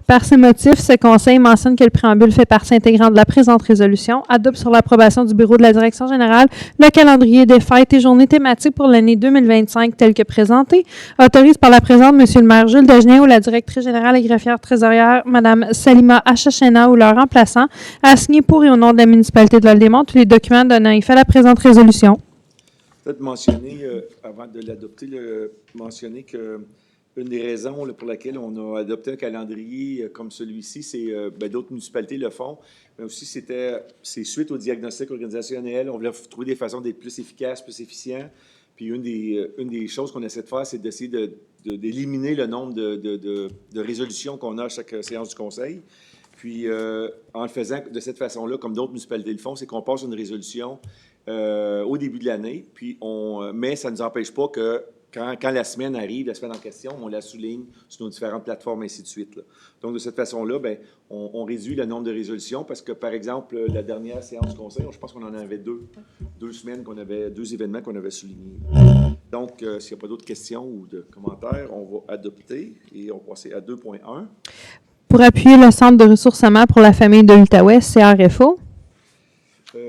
Par ces motifs, ce conseil mentionne que le préambule fait partie intégrante de la présente résolution, adopte sur l'approbation du bureau de la direction générale le calendrier des fêtes et journées thématiques pour l'année 2025 tel que présenté, autorise par la présente M. le maire Jules Dagenet ou la directrice générale et greffière trésorière Mme Salima Achachena ou leur remplaçant à signer pour et au nom de la municipalité de Val-des-Monts tous les documents donnant effet à la présente résolution. Peut-être mentionner, avant de l'adopter, mentionner que une des raisons là, pour laquelle on a adopté un calendrier comme celui-ci, c'est d'autres municipalités le font, mais aussi c'est suite au diagnostic organisationnel. On voulait trouver des façons d'être plus efficaces, plus efficients. Puis une des choses qu'on essaie de faire, c'est d'essayer d'éliminer le nombre de résolutions qu'on a à chaque séance du conseil. Puis en le faisant de cette façon-là, comme d'autres municipalités le font, c'est qu'on passe une résolution au début de l'année, mais ça ne nous empêche pas que quand la semaine arrive, la semaine en question, on la souligne sur nos différentes plateformes, ainsi de suite. Là. Donc, de cette façon-là, on réduit le nombre de résolutions parce que, par exemple, la dernière séance du conseil, je pense qu'on en avait deux événements qu'on avait soulignés. Donc, s'il n'y a pas d'autres questions ou de commentaires, on va adopter et on va passer à 2.1. pour appuyer le Centre de ressourcement pour la famille de l'Outaouais, CRFO. Oui,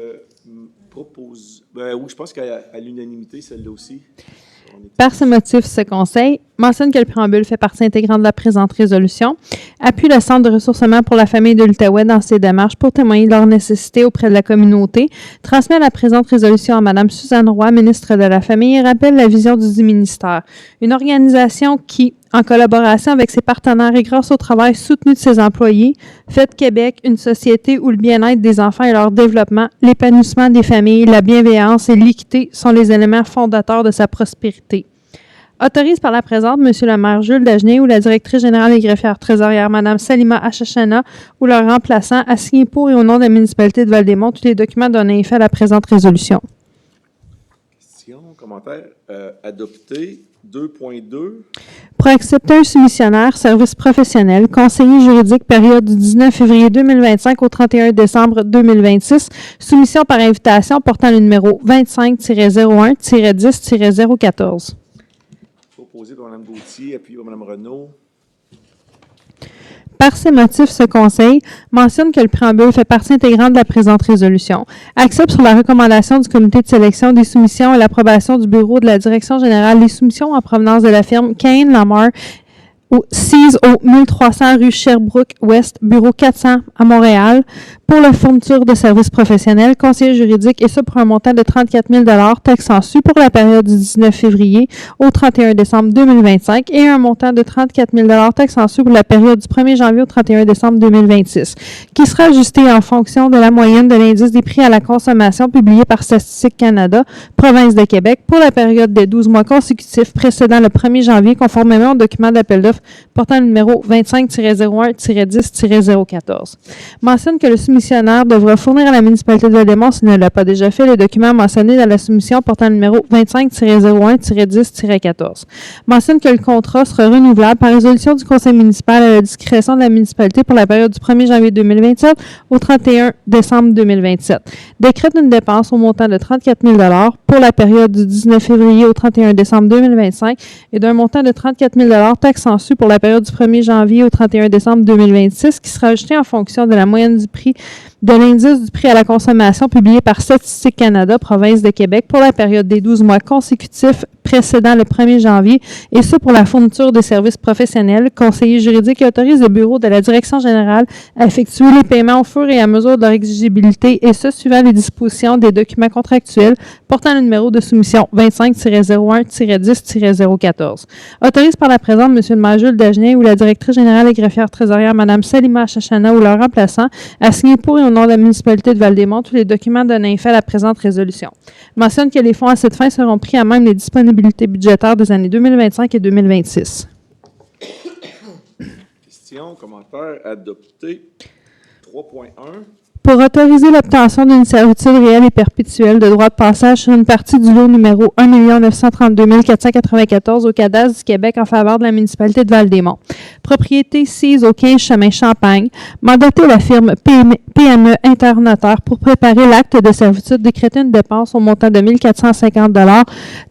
je pense qu'à l'unanimité, celle-là aussi. Par ce motif, ce Conseil mentionne que le préambule fait partie intégrante de la présente résolution, appuie le Centre de ressourcement pour la famille de l'Outaouais dans ses démarches pour témoigner de leur nécessité auprès de la communauté, transmet la présente résolution à Mme Suzanne Roy, ministre de la Famille, et rappelle la vision du dit ministère. Une organisation qui, en collaboration avec ses partenaires et grâce au travail soutenu de ses employés, fait de Québec une société où le bien-être des enfants et leur développement, l'épanouissement des familles, la bienveillance et l'équité sont les éléments fondateurs de sa prospérité. Autorise par la présente M. le maire Jules Dagenet ou la directrice générale et greffière trésorière Mme Salima Achachana ou leur remplaçant à signer pour et au nom de la municipalité de Val-des-Monts tous les documents donnant effet à la présente résolution. Questions, commentaires? Adopté. 2.2. Pour accepter un soumissionnaire, service professionnel, conseiller juridique, période du 19 février 2025 au 31 décembre 2026, soumission par invitation portant le numéro 25-01-10-014. Proposé par Mme Gauthier, appuyé par Mme Renaud. Par ces motifs, ce Conseil mentionne que le préambule fait partie intégrante de la présente résolution, accepte sur la recommandation du comité de sélection des soumissions et l'approbation du bureau de la direction générale les soumissions en provenance de la firme Kane Lamar, 6 au 1300 rue Sherbrooke-Ouest, bureau 400 à Montréal, pour la fourniture de services professionnels, conseiller juridique, et ce pour un montant de 34 000 taxes en su pour la période du 19 février au 31 décembre 2025 et un montant de 34 000 taxes en su pour la période du 1er janvier au 31 décembre 2026, qui sera ajusté en fonction de la moyenne de l'indice des prix à la consommation publié par Statistique Canada, province de Québec, pour la période des 12 mois consécutifs précédant le 1er janvier, conformément au document d'appel d'offres portant le numéro 25-01-10-014. Mentionne que le soumissionnaire devra fournir à la municipalité de Val-des-Monts, s'il ne l'a pas déjà fait, les documents mentionnés dans la soumission portant le numéro 25-01-10-14. Mentionne que le contrat sera renouvelable par résolution du conseil municipal à la discrétion de la municipalité pour la période du 1er janvier 2027 au 31 décembre 2027. Décrète une dépense au montant de 34 000 pour la période du 19 février au 31 décembre 2025 et d'un montant de 34 000 taxes en su pour la période du 1er janvier au 31 décembre 2026, qui sera ajusté en fonction de la moyenne du prix de l'indice du prix à la consommation publié par Statistique Canada, province de Québec, pour la période des 12 mois consécutifs précédant le 1er janvier, et ce pour la fourniture des services professionnels, conseiller juridique, et autorise le bureau de la direction générale à effectuer les paiements au fur et à mesure de leur exigibilité, et ce suivant les dispositions des documents contractuels portant le numéro de soumission 25-01-10-014. Autorise par la présente M. le maire Jules Dagenet ou la directrice générale et greffière trésorière Mme Salima Achachana ou leur remplaçant à signer pour et au nom de la municipalité de Val-des-Monts tous les documents donnant effet à la présente résolution. Mentionne que les fonds à cette fin seront pris à même les disponibilités budgétaires des années 2025 et 2026. Questions, commentaires, adopté. 3.1. Pour autoriser l'obtention d'une servitude réelle et perpétuelle de droit de passage sur une partie du lot numéro 1 932 494 au cadastre du Québec en faveur de la municipalité de Val-des-Monts. Propriété sise au 15 chemin Champagne. Mandater la firme PME Internotaire pour préparer l'acte de servitude, décréter une dépense au montant de 1 450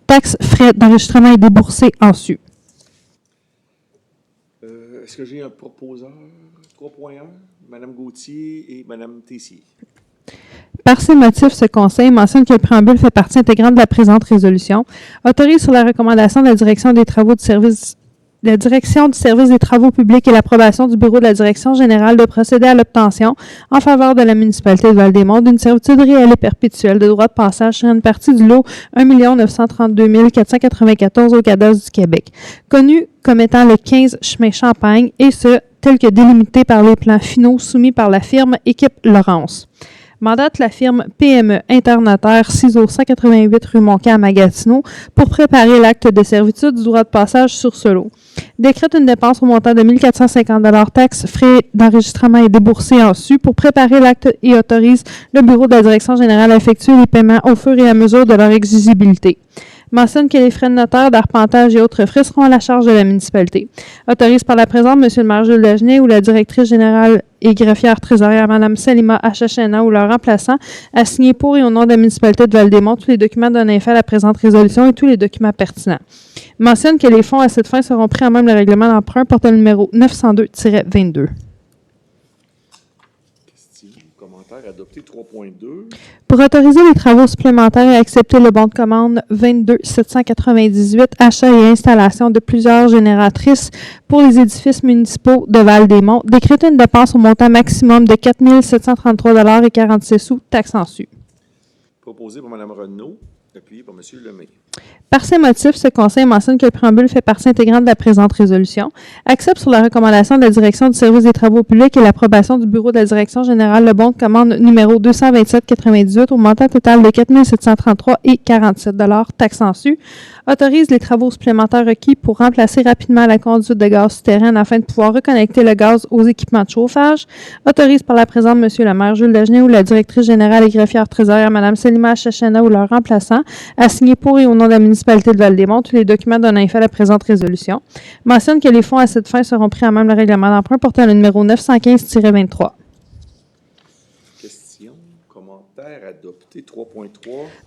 taxes, frais d'enregistrement et déboursés en su. Est-ce que j'ai un proposeur? 3.1. Mme Gauthier et Mme Tessier. Par ces motifs, ce Conseil mentionne que le préambule fait partie intégrante de la présente résolution, autorise sur la recommandation de la direction des travaux de service, la direction du service des travaux publics et l'approbation du bureau de la direction générale de procéder à l'obtention en faveur de la municipalité de Val-des-Monts d'une servitude réelle et perpétuelle de droit de passage sur une partie du lot 1 932 494 au cadastre du Québec, connu comme étant le 15 chemin Champagne, et ce, tel que délimité par les plans finaux soumis par la firme Équipe Laurence. Mandate la firme PME Internotaire, 6 au 188 rue Montcalm à Gatineau, pour préparer l'acte de servitude du droit de passage sur ce lot. Décrète une dépense au montant de 1 450 taxes, frais d'enregistrement et déboursés en su pour préparer l'acte et autorise le bureau de la direction générale à effectuer les paiements au fur et à mesure de leur exigibilité. Mentionne que les frais de notaire, d'arpentage et autres frais seront à la charge de la municipalité. Autorise par la présente M. le maire Jules Dagenet ou la directrice générale et greffière trésorière Mme Salima Achachana ou leur remplaçant à signer pour et au nom de la municipalité de Val-des-Monts tous les documents donnant effet à la présente résolution et tous les documents pertinents. Mentionne que les fonds à cette fin seront pris en même le règlement d'emprunt portant le numéro 902-22. adopté. 3.2. Pour autoriser les travaux supplémentaires et accepter le bon de commande 22 798, achat et installation de plusieurs génératrices pour les édifices municipaux de Val-des-Monts, décréter une dépense au montant maximum de 4 733,46 $, taxes en su. Proposé par Mme Renaud, appuyé par M. Lemay. Par ces motifs, ce Conseil mentionne que le préambule fait partie intégrante de la présente résolution, accepte sur la recommandation de la Direction du service des travaux publics et l'approbation du Bureau de la Direction générale le bon de commande numéro 227,98 au montant total de 4 733,47 $, taxes en su, autorise les travaux supplémentaires requis pour remplacer rapidement la conduite de gaz souterraine afin de pouvoir reconnecter le gaz aux équipements de chauffage, autorise par la présente M. le maire Jules Dagenet ou la directrice générale et greffière trésorière Mme Selima Chachana ou leur remplaçant à signer pour et au nom de la municipalité de Val-des-Monts tous les documents donnant effet à la présente résolution, mentionne que les fonds à cette fin seront pris en même le règlement d'emprunt portant le numéro 915-23. Questions, commentaires, adopté. 3.3.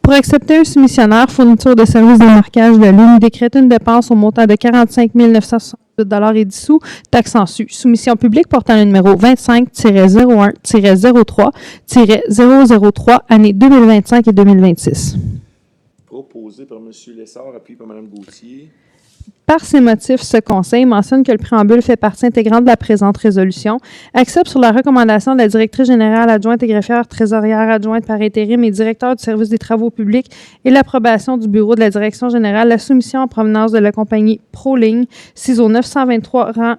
Pour accepter un soumissionnaire, fourniture de services de marquage de ligne, décréter une dépense au montant de 45 968 $ et 10 sous, taxes en su. Soumission publique portant le numéro 25-01-03-003, année 2025 et 2026. Proposé par M. Lessard, appuyé par Mme Gauthier. Par ces motifs, ce Conseil mentionne que le préambule fait partie intégrante de la présente résolution, accepte sur la recommandation de la directrice générale adjointe et greffière trésorière adjointe par intérim et directeur du service des travaux publics et l'approbation du Bureau de la Direction générale la soumission en provenance de la compagnie ProLigne, CISO 923 rang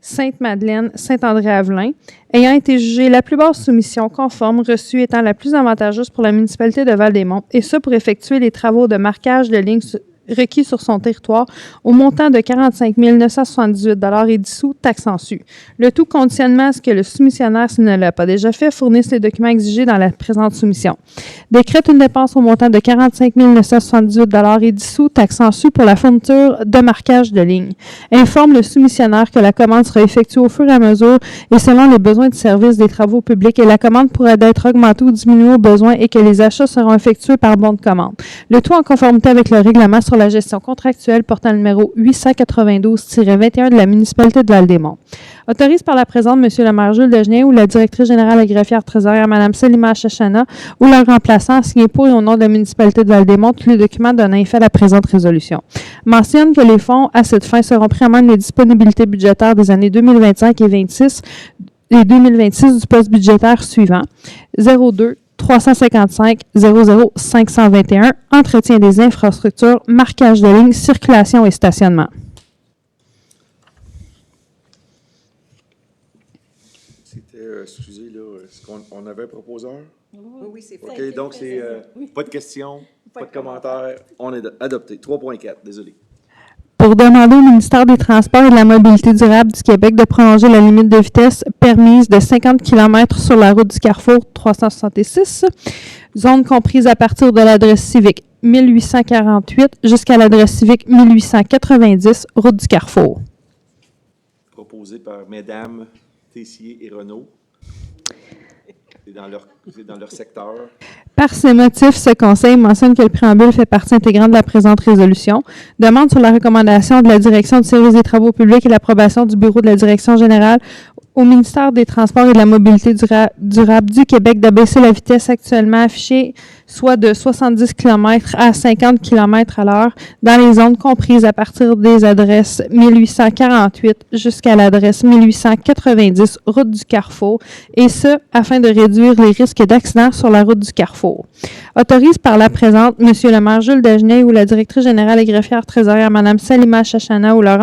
Sainte-Madeleine, Saint-André-Avelin, ayant été jugée la plus basse soumission conforme reçue étant la plus avantageuse pour la municipalité de Val-des-Monts, et ce pour effectuer les travaux de marquage de ligne requis sur son territoire au montant de 45 978 $ et 10 sous, taxes en su. Le tout conditionnement à ce que le soumissionnaire, s'il ne l'a pas déjà fait, fournisse les documents exigés dans la présente soumission. Décrète une dépense au montant de 45 978 $ et 10 sous, taxes en su pour la fourniture de marquage de ligne. Informe le soumissionnaire que la commande sera effectuée au fur et à mesure et selon les besoins de service des travaux publics et la commande pourrait être augmentée ou diminuée au besoin et que les achats seront effectués par bon de commande. Le tout en conformité avec le règlement sur la gestion contractuelle portant le numéro 892-21 de la municipalité de Val-des-Monts. Autorise par la présente M. le maire Jules Dagenet ou la directrice générale et greffière trésorière Mme Selima Chachana ou leur remplaçant à signer pour et au nom de la municipalité de Val-des-Monts tous les documents donnant effet à la présente résolution. Mentionne que les fonds à cette fin seront pris en main les disponibilités budgétaires des années 2025 et 2026 et 2026 du poste budgétaire suivant 02 355 00 521, entretien des infrastructures, marquage de ligne, circulation et stationnement. C'était, excusez, là, est-ce qu'on avait un proposeur? Oui, c'est fait. OK, donc c'est pas de questions, pas de commentaires. On est adopté. 3.4, désolé. Pour demander au ministère des Transports et de la Mobilité durable du Québec de prolonger la limite de vitesse permise de 50 km sur la route du Carrefour 366, zone comprise à partir de l'adresse civique 1848 jusqu'à l'adresse civique 1890, route du Carrefour. Proposé par Mesdames Tessier et Renaud. C'est dans leur secteur. Par ces motifs, ce Conseil mentionne que le préambule fait partie intégrante de la présente résolution, demande sur la recommandation de la Direction du service des travaux publics et l'approbation du Bureau de la Direction générale au ministère des Transports et de la Mobilité durable du Québec d'abaisser la vitesse actuellement affichée, soit de 70 km à 50 km à l'heure, dans les zones comprises à partir des adresses 1848 jusqu'à l'adresse 1890, route du Carrefour, et ce, afin de réduire les risques d'accidents sur la route du Carrefour. Autorise par la présente M. le maire Jules Dagenet ou la directrice générale et greffière trésorière Mme Selima Chachana ou leur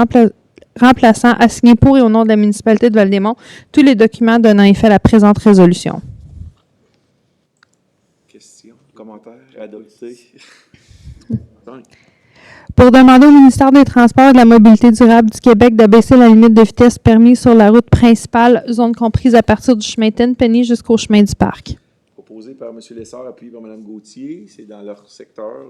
remplaçant à signer pour et au nom de la municipalité de Val-des-Monts tous les documents donnant effet à la présente résolution. Questions, commentaires, adopté. Pour demander au ministère des Transports et de la Mobilité durable du Québec d'abaisser la limite de vitesse permise sur la route principale, zone comprise à partir du chemin Tenpenny jusqu'au chemin du Parc. Proposé par M. Lessard, appuyé par Mme Gauthier. C'est dans leur secteur.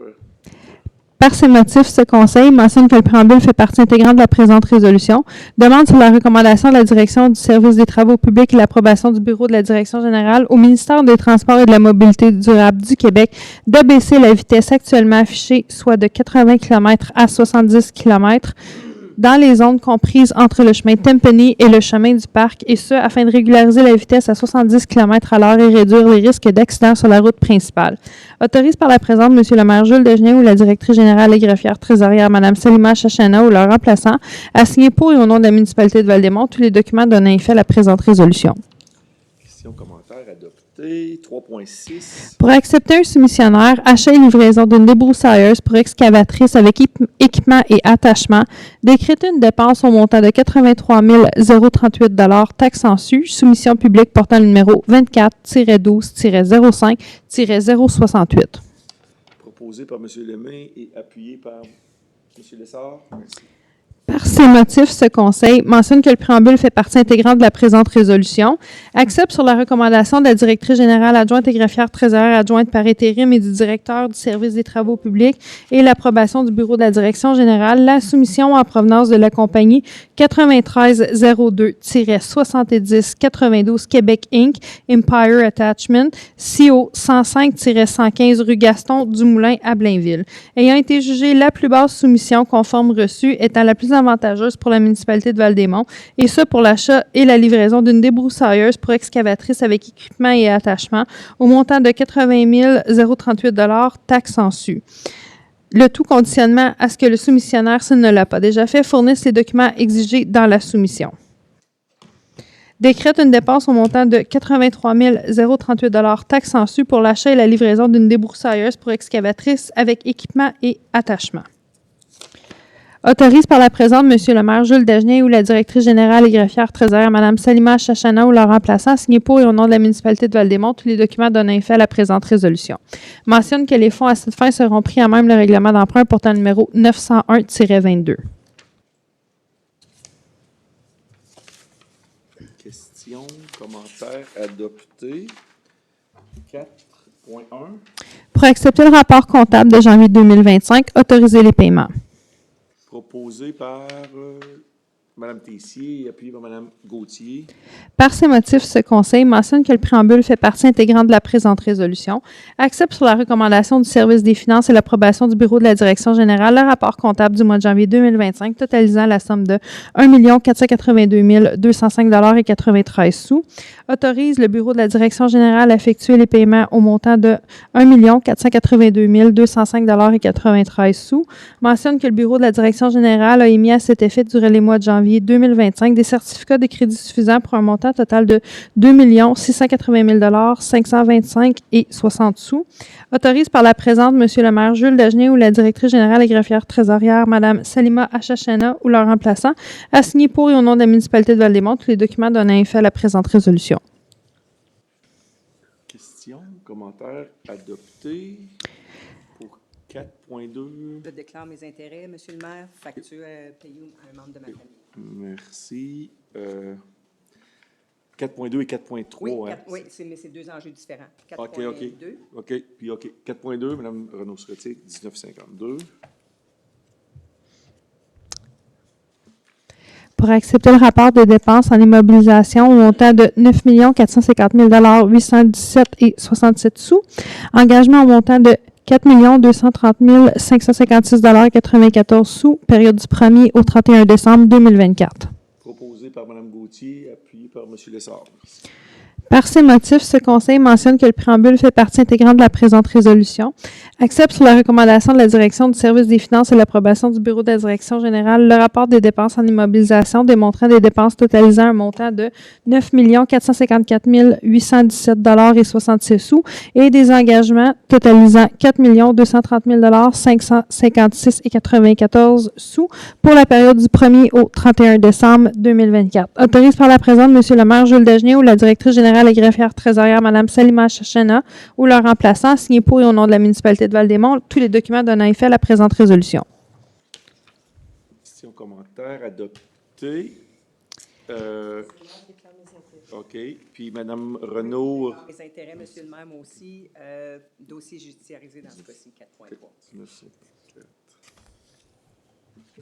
Par ces motifs, ce Conseil mentionne que le préambule fait partie intégrante de la présente résolution, demande sur la recommandation de la Direction du service des travaux publics et l'approbation du Bureau de la Direction générale au ministère des Transports et de la Mobilité durable du Québec d'abaisser la vitesse actuellement affichée, soit de 80 km à 70 km, dans les zones comprises entre le chemin Tempany et le chemin du Parc, et ce, afin de régulariser la vitesse à 70 km/h et réduire les risques d'accidents sur la route principale. Autorise par la présente M. le maire Jules Desgenais ou la directrice générale et greffière trésorière Mme Salima Chachana ou leur remplaçant à signer pour et au nom de la municipalité de Val-des-Monts tous les documents donnant effet à la présente résolution. Questions, commentaires, adoptés. 3.6. Pour accepter un soumissionnaire, achat et livraison d'une débroussailleuse pour excavatrice avec équipement et attachement, décréter une dépense au montant de 83 038 taxes en su, soumission publique portant le numéro 24-12-05-068. Proposé par M. Lemay et appuyé par M. Lessard. Merci. Par ces motifs, ce Conseil mentionne que le préambule fait partie intégrante de la présente résolution, accepte sur la recommandation de la directrice générale adjointe et greffière trésorière adjointe par intérim et du directeur du service des travaux publics et l'approbation du bureau de la direction générale, la soumission en provenance de la compagnie 9302-7092 Québec Inc., Empire Attachment, CO 105-115 rue Gaston Dumoulin à Blainville, ayant été jugée la plus basse soumission conforme reçue étant la plus avantageuse pour la municipalité de Val-des-Monts, et ce pour l'achat et la livraison d'une débroussailleuse pour excavatrice avec équipement et attachement au montant de 80 038 taxes en su. Le tout conditionnement à ce que le soumissionnaire, s'il ne l'a pas déjà fait, fournisse les documents exigés dans la soumission. Décrète une dépense au montant de 83 038 taxes en su pour l'achat et la livraison d'une débroussailleuse pour excavatrice avec équipement et attachement. Autorise par la présente M. le maire Jules Desgenais ou la directrice générale et greffière trésorière Mme Salima Chachana ou leur remplaçant à signer pour et au nom de la municipalité de Val-des-Monts tous les documents donnant effet à la présente résolution. Mentionne que les fonds à cette fin seront pris à même le règlement d'emprunt portant le numéro 901-22. Questions, commentaires, adoptés. 4.1. Pour accepter le rapport comptable de janvier 2025, autoriser les paiements. Proposé par Mme Tessier et appuyé par Mme Gauthier. Par ces motifs, ce Conseil mentionne que le préambule fait partie intégrante de la présente résolution, accepte sur la recommandation du service des finances et l'approbation du bureau de la direction générale le rapport comptable du mois de janvier 2025 totalisant la somme de 1 482 205,93 $, autorise le bureau de la direction générale à effectuer les paiements au montant de 1 482 205,93 $, mentionne que le bureau de la direction générale a émis à cet effet durant les mois de janvier 2025 des certificats de crédit suffisants pour un montant total de 2 680 525 et 60 sous. Autorise par la présente M. le maire Jules Desgenais ou la directrice générale et greffière trésorière Mme Salima Chachana ou leur remplaçant à signer pour et au nom de la municipalité de Val-des-Monts tous les documents donnant effet à la présente résolution. Questions, commentaires, adoptés. Pour 4.2. Je déclare mes intérêts, M. le maire. Facture payée à un membre de ma famille. Merci. 4.2 et 4.3. Oui, hein? mais c'est deux enjeux différents. 4.2. OK. Puis 4.2, Mme Renaud se retire, 1952. Pour accepter le rapport de dépenses en immobilisation au montant de 9 450 817 et 67 sous. Engagement au montant de 4 230 556,94 sous, période du 1er au 31 décembre 2024. Proposé par Mme Gauthier, appuyé par M. Lessard. Par ces motifs, ce Conseil mentionne que le préambule fait partie intégrante de la présente résolution, accepte sur la recommandation de la direction du service des finances et l'approbation du bureau de la direction générale le rapport des dépenses en immobilisation démontrant des dépenses totalisant un montant de 9 454 817,66 $, et des engagements totalisant 4 230 556,94 sous pour la période du 1er au 31 décembre 2024. Autorise par la présente M. le maire Jules Desgenais ou la directrice générale et greffière trésorière Mme Salima Chachana ou leur remplaçant signé pour et au nom de la municipalité de Val-des-Monts tous les documents donnant effet à la présente résolution. Questions, commentaires, adoptés. OK. Puis Mme Renaud. Les intérêts, M. le maire, moi aussi. Dossier judiciarisé dans ce cas-ci, 4.3.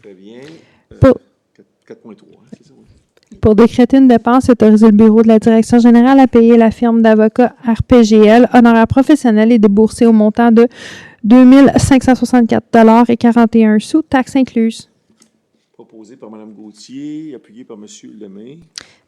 Très bien. 4.3, c'est ça, oui. Pour décréter une dépense et autoriser le bureau de la direction générale à payer la firme d'avocats RPGL, honoraires professionnels et déboursés au montant de 2 564,41 $, taxes incluses. proposé par Mme Gauthier, appuyé par M. Lemay.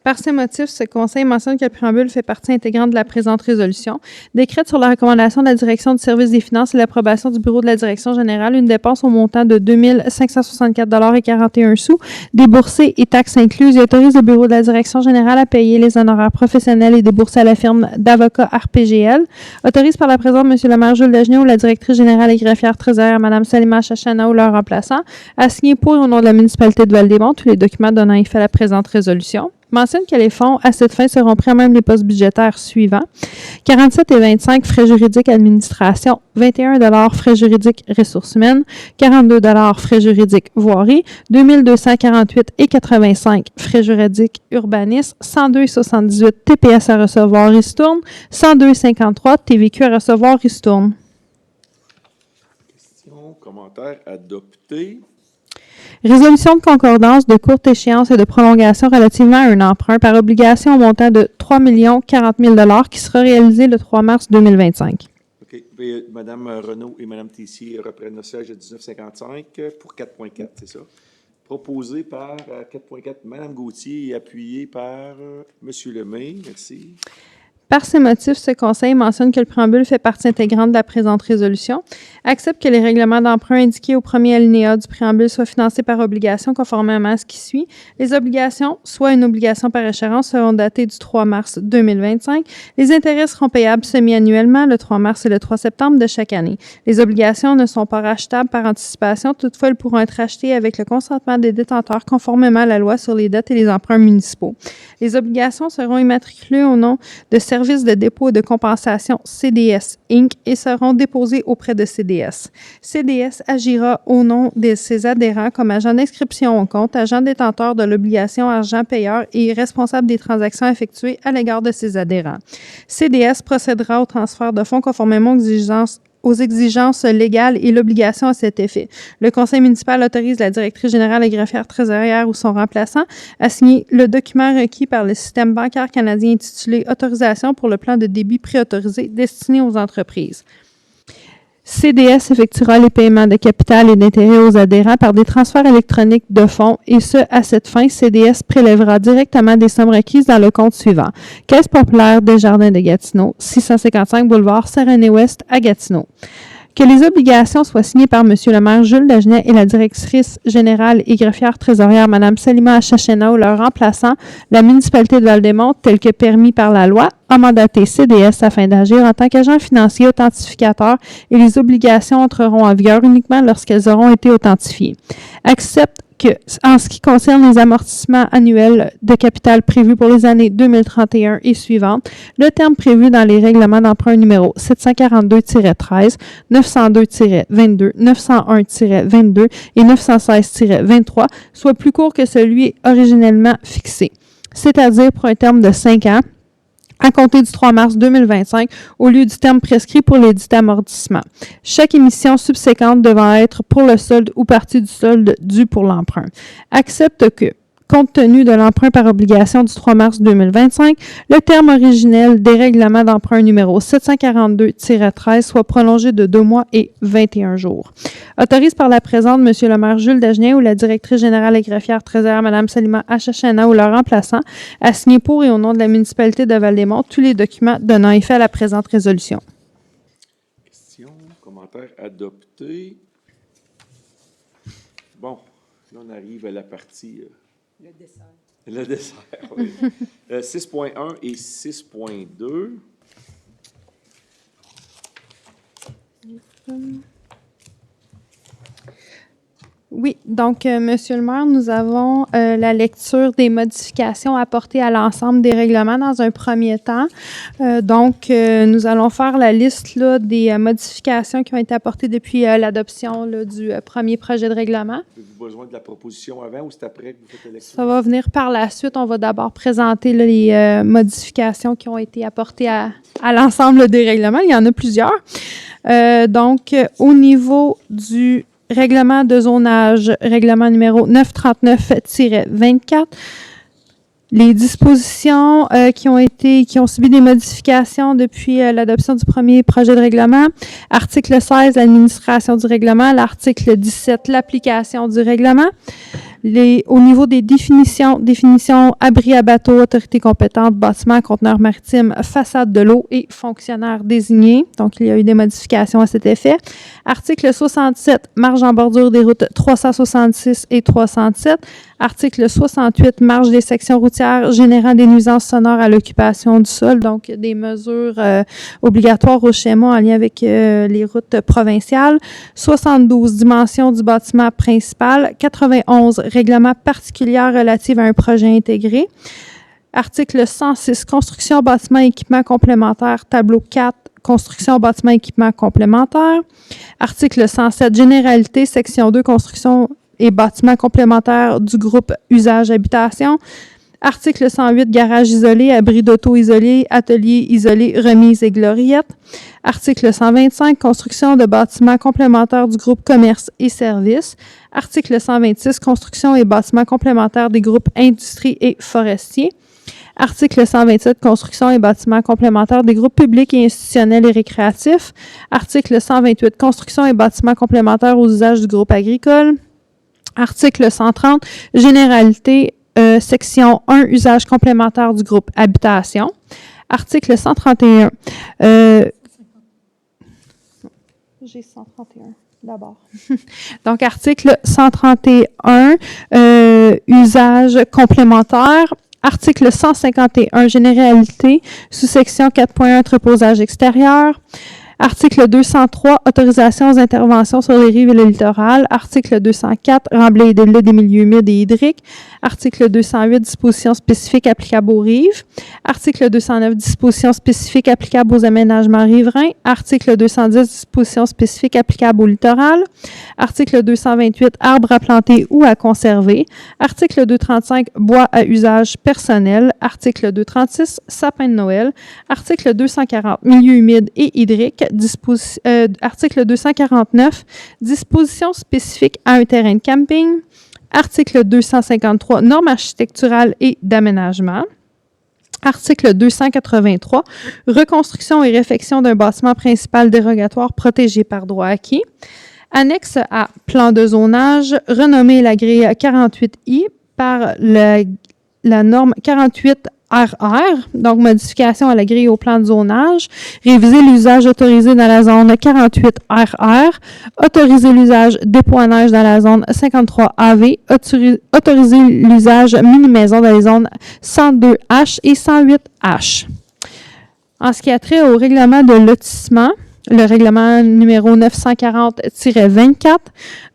Par ces motifs, ce Conseil mentionne que le préambule fait partie intégrante de la présente résolution. Décrète sur la recommandation de la Direction du service des finances et l'approbation du Bureau de la Direction générale une dépense au montant de 2 564,41 $, déboursés et taxes incluses, et autorise le Bureau de la Direction générale à payer les honoraires professionnels et déboursés à la firme d'avocats RPGL. Autorise par la présente M. le maire Jules Dagenet ou la directrice générale et greffière trésorière Mme Salima Chachana ou leur remplaçant à signer pour et au nom de la municipalité de Val-des-Monts tous les documents donnant effet à la présente résolution. Mentionne que les fonds à cette fin seront pris à même les postes budgétaires suivants. 47,25 frais juridiques administration, 21 frais juridiques ressources humaines, 42 frais juridiques voirie, 2248,85 frais juridiques urbanisme, 102,78 TPS à recevoir ristourne, 102,53 TVQ à recevoir ristourne. Questions, commentaires adoptés. Résolution de concordance de courte échéance et de prolongation relativement à un emprunt par obligation au montant de 3 040 000 $ qui sera réalisé le 3 mars 2025. OK. Mme Renaud et Mme Tessier reprennent le siège de 1955 pour 4.4, c'est ça? Proposé par 4.4 Mme Gauthier et appuyé par M. Lemay. Merci. Par ces motifs, ce Conseil mentionne que le préambule fait partie intégrante de la présente résolution, accepte que les règlements d'emprunt indiqués au premier alinéa du préambule soient financés par obligation conformément à ce qui suit. Les obligations, soit une obligation par échéance, seront datées du 3 mars 2025. Les intérêts seront payables semi-annuellement le 3 mars et le 3 septembre de chaque année. Les obligations ne sont pas rachetables par anticipation, toutefois elles pourront être achetées avec le consentement des détenteurs conformément à la loi sur les dettes et les emprunts municipaux. Les obligations seront immatriculées au nom de Service de dépôt et de compensation CDS Inc. et seront déposées auprès de CDS. CDS agira au nom de ses adhérents comme agent d'inscription au compte, agent détenteur de l'obligation argent payeur et responsable des transactions effectuées à l'égard de ses adhérents. CDS procédera au transfert de fonds conformément aux exigences légales et l'obligation à cet effet. Le conseil municipal autorise la directrice générale et greffière trésorière ou son remplaçant à signer le document requis par le système bancaire canadien intitulé « Autorisation pour le plan de débit préautorisé destiné aux entreprises ». CDS effectuera les paiements de capital et d'intérêt aux adhérents par des transferts électroniques de fonds et ce, à cette fin, CDS prélèvera directement des sommes requises dans le compte suivant. Caisse populaire des Jardins de Gatineau, 655 boulevard Saint-René-Ouest à Gatineau. Que les obligations soient signées par M. le maire Jules Dagenet et la directrice générale et greffière trésorière Mme Salima Chachena ou leur remplaçant, la municipalité de Val-des-Monts, tel que permis par la loi, a mandaté CDS afin d'agir en tant qu'agent financier authentificateur et les obligations entreront en vigueur uniquement lorsqu'elles auront été authentifiées. Accepte que, en ce qui concerne les amortissements annuels de capital prévus pour les années 2031 et suivantes, le terme prévu dans les règlements d'emprunt numéro 742-13, 902-22, 901-22 et 916-23 soit plus court que celui originellement fixé, c'est-à-dire pour un terme de 5 ans, à compter du 3 mars 2025, au lieu du terme prescrit pour les dits amortissements. Chaque émission subséquente devant être pour le solde ou partie du solde dû pour l'emprunt. Accepte que, compte tenu de l'emprunt par obligation du 3 mars 2025, le terme originel des règlements d'emprunt numéro 742-13 soit prolongé de 2 mois et 21 jours. Autorise par la présente M. le maire Jules Dagenet ou la directrice générale et greffière trésorière Mme Salima Chachana ou leur remplaçant à signer pour et au nom de la municipalité de Val-des-Monts tous les documents donnant effet à la présente résolution. Questions, commentaires adoptés. Bon, là on arrive à la partie... Le dessert. Le dessert, oui. 6.1 et 6.2. Oui, donc, Monsieur le maire, nous avons la lecture des modifications apportées à l'ensemble des règlements dans un premier temps. Nous allons faire la liste là, des modifications qui ont été apportées depuis l'adoption du premier projet de règlement. Avez-vous besoin de la proposition avant ou c'est après que vous faites la lecture? Ça va venir par la suite. On va d'abord présenter là, les modifications qui ont été apportées à l'ensemble des règlements. Il y en a plusieurs. Au niveau du règlement de zonage, règlement numéro 939-24. Les dispositions qui ont subi des modifications depuis l'adoption du premier projet de règlement. Article 16, l'administration du règlement. L'article 17, l'application du règlement. Au niveau des définitions abri à bateau, autorité compétente, bâtiment, conteneur maritime, façade de l'eau et fonctionnaire désigné. Donc, il y a eu des modifications à cet effet. Article 67, marge en bordure des routes 366 et 307. Article 68, marge des sections routières générant des nuisances sonores à l'occupation du sol. Donc, des mesures obligatoires au schéma en lien avec les routes provinciales. 72, dimension du bâtiment principal. 91, règlement particulier relatif à un projet intégré. Article 106, construction, bâtiment, équipement complémentaire. Tableau 4, construction, bâtiment, équipement complémentaire. Article 107, généralité, section 2, construction et bâtiments complémentaires du groupe usage habitation. Article 108, garage isolé, abri d'auto isolé, atelier isolé, remise et gloriette. Article 125, construction de bâtiments complémentaires du groupe commerce et services. Article 126, construction et bâtiments complémentaires des groupes industrie et forestiers. Article 127, construction et bâtiments complémentaires des groupes publics et institutionnels et récréatifs. Article 128, construction et bâtiments complémentaires aux usages du groupe agricole. Article 130, généralité, section 1, usage complémentaire du groupe habitation. Article 131. J'ai 131 d'abord. Donc, article 131, usage complémentaire. Article 151, généralité, sous-section 4.1, entreposage extérieur. Article 203, autorisation aux interventions sur les rives et le littoral. Article 204, remblai et délai des milieux humides et hydriques. Article 208, dispositions spécifiques applicables aux rives. Article 209, dispositions spécifiques applicables aux aménagements riverains. Article 210, dispositions spécifiques applicables au littoral. Article 228, arbres à planter ou à conserver. Article 235, bois à usage personnel. Article 236, sapin de Noël. Article 240, milieux humides et hydriques. Article 249, dispositions spécifiques à un terrain de camping. Article 253, normes architecturales et d'aménagement. Article 283, reconstruction et réfection d'un bâtiment principal dérogatoire protégé par droit acquis. Annexe à plan de zonage, renommé la grille 48I par la norme 48 RR, donc modification à la grille au plan de zonage, réviser l'usage autorisé dans la zone 48 RR, autoriser l'usage dépôt à neige dans la zone 53 AV, autoriser l'usage mini-maison dans les zones 102H et 108H. En ce qui a trait au règlement de lotissement, le règlement numéro 940-24,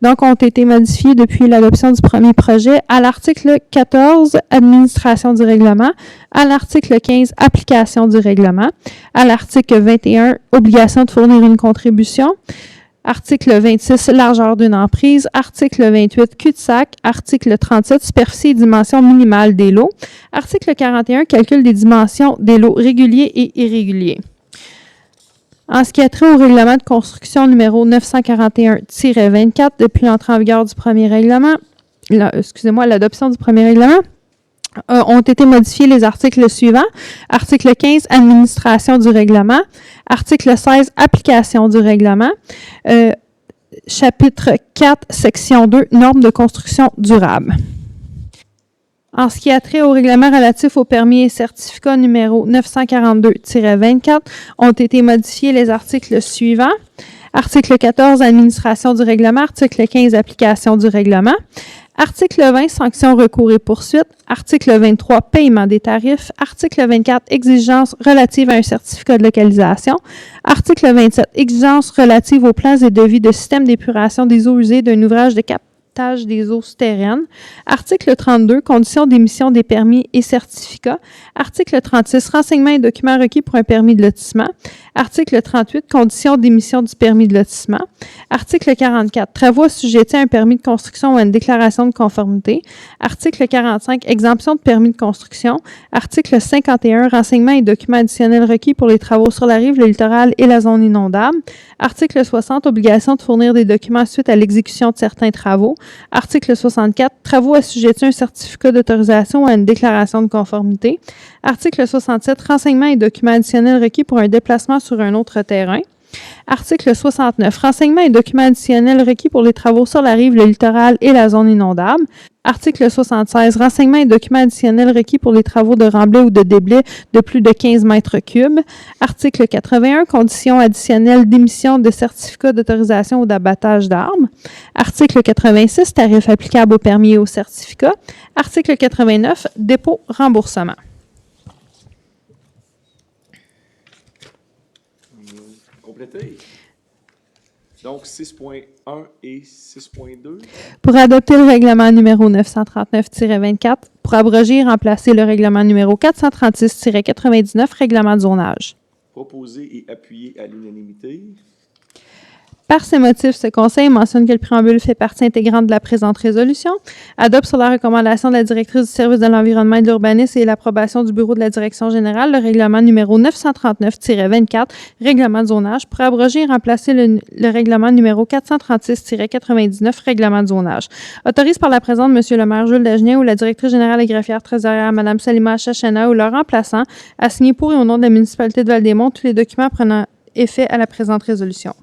donc, ont été modifiés depuis l'adoption du premier projet à l'article 14, administration du règlement, à l'article 15, application du règlement, à l'article 21, obligation de fournir une contribution, article 26, largeur d'une emprise, article 28, cul-de-sac, article 37, superficie et dimensions minimales des lots, article 41, calcul des dimensions des lots réguliers et irréguliers. En ce qui a trait au règlement de construction numéro 941-24, depuis l'entrée en vigueur du premier règlement, l'adoption du premier règlement, ont été modifiés les articles suivants. Article 15, administration du règlement. Article 16, application du règlement. Chapitre 4, section 2, normes de construction durable. En ce qui a trait au règlement relatif aux permis et certificats numéro 942-24, ont été modifiés les articles suivants. Article 14, administration du règlement. Article 15, application du règlement. Article 20, sanctions, recours et poursuites. Article 23, paiement des tarifs. Article 24, exigences relatives à un certificat de localisation. Article 27, exigences relatives aux plans et devis de système d'épuration des eaux usées d'un ouvrage de captage des eaux souterraines. Article 32, conditions d'émission des permis et certificats. Article 36, renseignements et documents requis pour un permis de lotissement. Article 38, conditions d'émission du permis de lotissement. Article 44, travaux assujettis à un permis de construction ou à une déclaration de conformité. Article 45, exemption de permis de construction. Article 51, renseignements et documents additionnels requis pour les travaux sur la rive, le littoral et la zone inondable. Article 60, obligation de fournir des documents suite à l'exécution de certains travaux. Article 64, travaux assujettis à un certificat d'autorisation ou à une déclaration de conformité. Article 67, renseignements et documents additionnels requis pour un déplacement sur un autre terrain. Article 69. Renseignements et documents additionnels requis pour les travaux sur la rive, le littoral et la zone inondable. Article 76. Renseignements et documents additionnels requis pour les travaux de remblai ou de déblai de plus de 15 mètres cubes. Article 81. Conditions additionnelles d'émission de certificats d'autorisation ou d'abattage d'armes. Article 86. Tarifs applicables aux permis et aux certificats. Article 89. Dépôt, remboursement. Complété. Donc, 6.1 et 6.2. Pour adopter le règlement numéro 939-24, pour abroger et remplacer le règlement numéro 436-99, règlement de zonage. Proposé et appuyé à l'unanimité. Par ces motifs, ce Conseil mentionne que le préambule fait partie intégrante de la présente résolution, adopte sur la recommandation de la directrice du service de l'environnement et de l'urbanisme et l'approbation du bureau de la direction générale, le règlement numéro 939-24, règlement de zonage, pour abroger et remplacer le règlement numéro 436-99, règlement de zonage. Autorise par la présente M. le maire Jules Dagenais ou la directrice générale et greffière trésorière Mme Salima Chachana ou leur remplaçant à signer pour et au nom de la municipalité de Val-des-Monts tous les documents prenant effet à la présente résolution.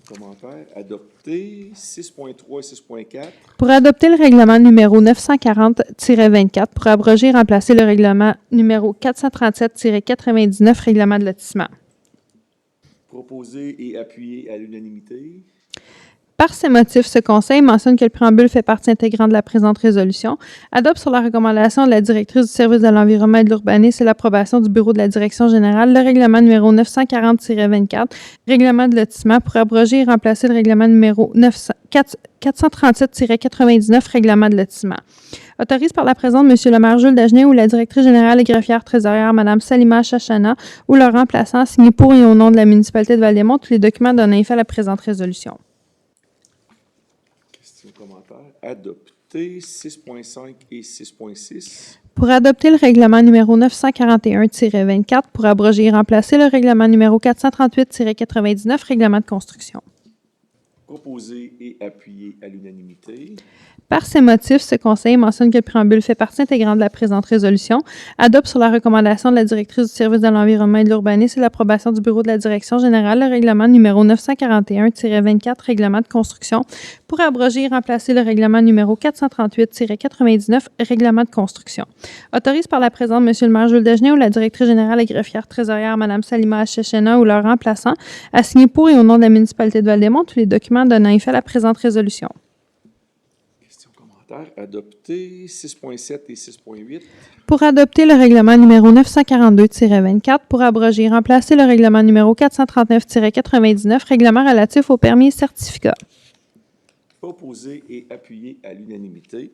Commentaires. Adopté. 6.3 et 6.4. Pour adopter le règlement numéro 940-24, pour abroger et remplacer le règlement numéro 437-99, règlement de lotissement. Proposé et appuyé à l'unanimité. Par ces motifs, ce Conseil mentionne que le préambule fait partie intégrante de la présente résolution, adopte sur la recommandation de la directrice du service de l'environnement et de l'urbanisme et l'approbation du bureau de la direction générale, le règlement numéro 940-24, règlement de lotissement, pour abroger et remplacer le règlement numéro 437-99, règlement de lotissement. Autorise par la présente M. le maire Jules Dagenais ou la directrice générale et greffière trésorière Mme Salima Chachana ou leur remplaçant à signer pour et au nom de la municipalité de Val-des-Monts tous les documents donnant effet à la présente résolution. Adopté. 6.5 et 6.6. Pour adopter le règlement numéro 941-24, pour abroger et remplacer le règlement numéro 438-99, règlement de construction. Proposé et appuyé à l'unanimité. Par ces motifs, ce Conseil mentionne que le préambule fait partie intégrante de la présente résolution, adopte sur la recommandation de la directrice du service de l'environnement et de l'urbanisme et l'approbation du bureau de la direction générale, le règlement numéro 941-24, règlement de construction, pour abroger et remplacer le règlement numéro 438-99, règlement de construction. Autorise par la présente M. le maire Jules Dagenais ou la directrice générale et greffière trésorière Mme Salima Chachana ou leur remplaçant à signer pour et au nom de la municipalité de Val-des-Monts tous les documents donnant effet à la présente résolution. Adopté. 6.7 et 6.8. Pour adopter le règlement numéro 942-24, pour abroger et remplacer le règlement numéro 439-99, règlement relatif aux permis et certificats. Proposé et appuyé à l'unanimité.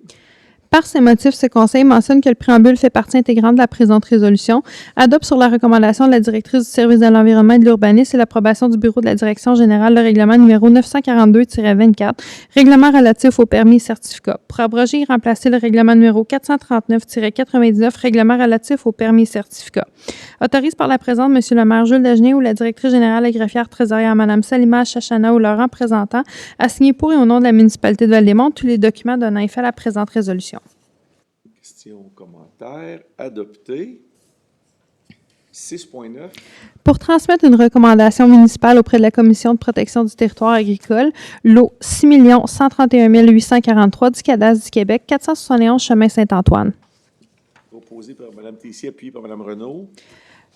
Par ces motifs, ce Conseil mentionne que le préambule fait partie intégrante de la présente résolution, adopte sur la recommandation de la directrice du service de l'environnement et de l'urbanisme et l'approbation du bureau de la direction générale, le règlement numéro 942-24, règlement relatif aux permis et certificats, pour abroger et remplacer le règlement numéro 439-99, règlement relatif aux permis et certificats. Autorise par la présente M. le maire Jules Dagenais ou la directrice générale et greffière trésorière Mme Salima Chachana ou leur représentant à signer pour et au nom de la municipalité de Val-des-Monts tous les documents donnant effet à la présente résolution. Questions, commentaires. Adopté. 6.9. Pour transmettre une recommandation municipale auprès de la Commission de protection du territoire agricole, lot 6 131 843 du cadastre du Québec, 471 chemin Saint-Antoine. Proposé par Mme Tessier, appuyé par Mme Renaud.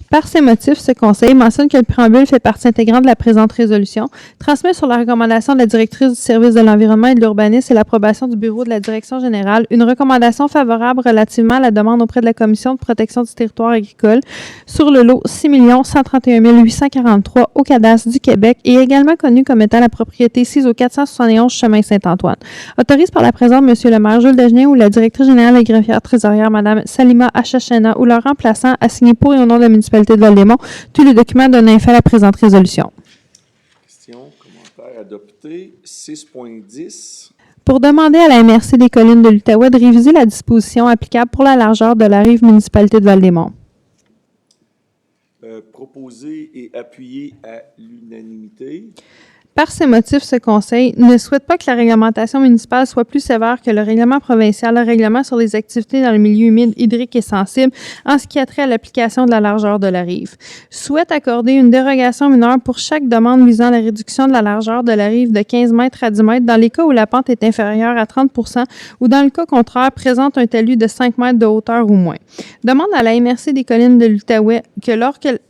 Par ces motifs, ce Conseil mentionne que le préambule fait partie intégrante de la présente résolution, transmet sur la recommandation de la directrice du service de l'environnement et de l'urbanisme et l'approbation du bureau de la direction générale une recommandation favorable relativement à la demande auprès de la Commission de protection du territoire agricole sur le lot 6 131 843 au cadastre du Québec et également connu comme étant la propriété 6 au 471 chemin Saint-Antoine. Autorise par la présente M. le maire Jules Dagenais ou la directrice générale et greffière trésorière Mme Salima Chachana ou leur remplaçant à signer pour et au nom de la municipalité de Val-des-Monts tous les documents donnant effet à la présente résolution. Questions, commentaires. Adopté. 6.10. Pour demander à la MRC des collines de l'Outaouais de réviser la disposition applicable pour la largeur de la rive municipalité de Val-des-Monts. Proposé et appuyé à l'unanimité. Par ces motifs, ce Conseil ne souhaite pas que la réglementation municipale soit plus sévère que le règlement provincial, le règlement sur les activités dans le milieu humide, hydrique et sensible en ce qui a trait à l'application de la largeur de la rive. Souhaite accorder une dérogation mineure pour chaque demande visant la réduction de la largeur de la rive de 15 mètres à 10 mètres dans les cas où la pente est inférieure à 30 ou dans le cas contraire présente un talus de 5 mètres de hauteur ou moins. Demande à la MRC des collines de l'Outaouais que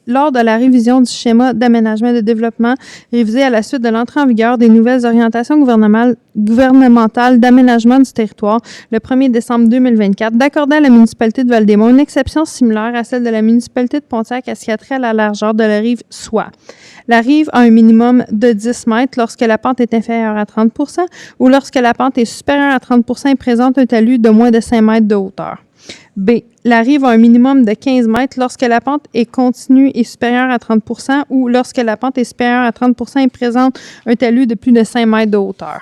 lors de la révision du schéma d'aménagement et de développement révisé à la suite de l'entrée en vigueur des nouvelles orientations gouvernementales d'aménagement du territoire le 1er décembre 2024, d'accorder à la municipalité de Val-des-Monts une exception similaire à celle de la municipalité de Pontiac à ce qui a trait à la largeur de la rive, soit la rive a un minimum de 10 mètres lorsque la pente est inférieure à 30 ou lorsque la pente est supérieure à 30 et présente un talus de moins de 5 mètres de hauteur. B. La rive a un minimum de 15 mètres lorsque la pente est continue et supérieure à 30 ou lorsque la pente est supérieure à 30 et présente un talus de plus de 5 mètres de hauteur.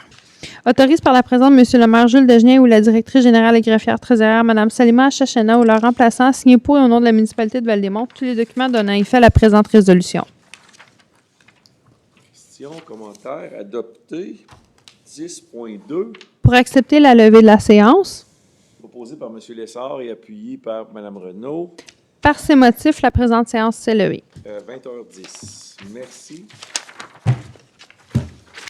Autorise par la présente M. le maire Jules Degenien ou la directrice générale et greffière trésorière Mme Salima Chachena ou leur remplaçant à signer pour et au nom de la municipalité de Val-des-Monts tous les documents donnant effet à la présente résolution. Questions, commentaires, adopté. 10.2, Pour accepter la levée de la séance, proposé par M. Lessard et appuyé par Mme Renaud. par ces motifs, la présente séance s'est levée. 20h10. Merci.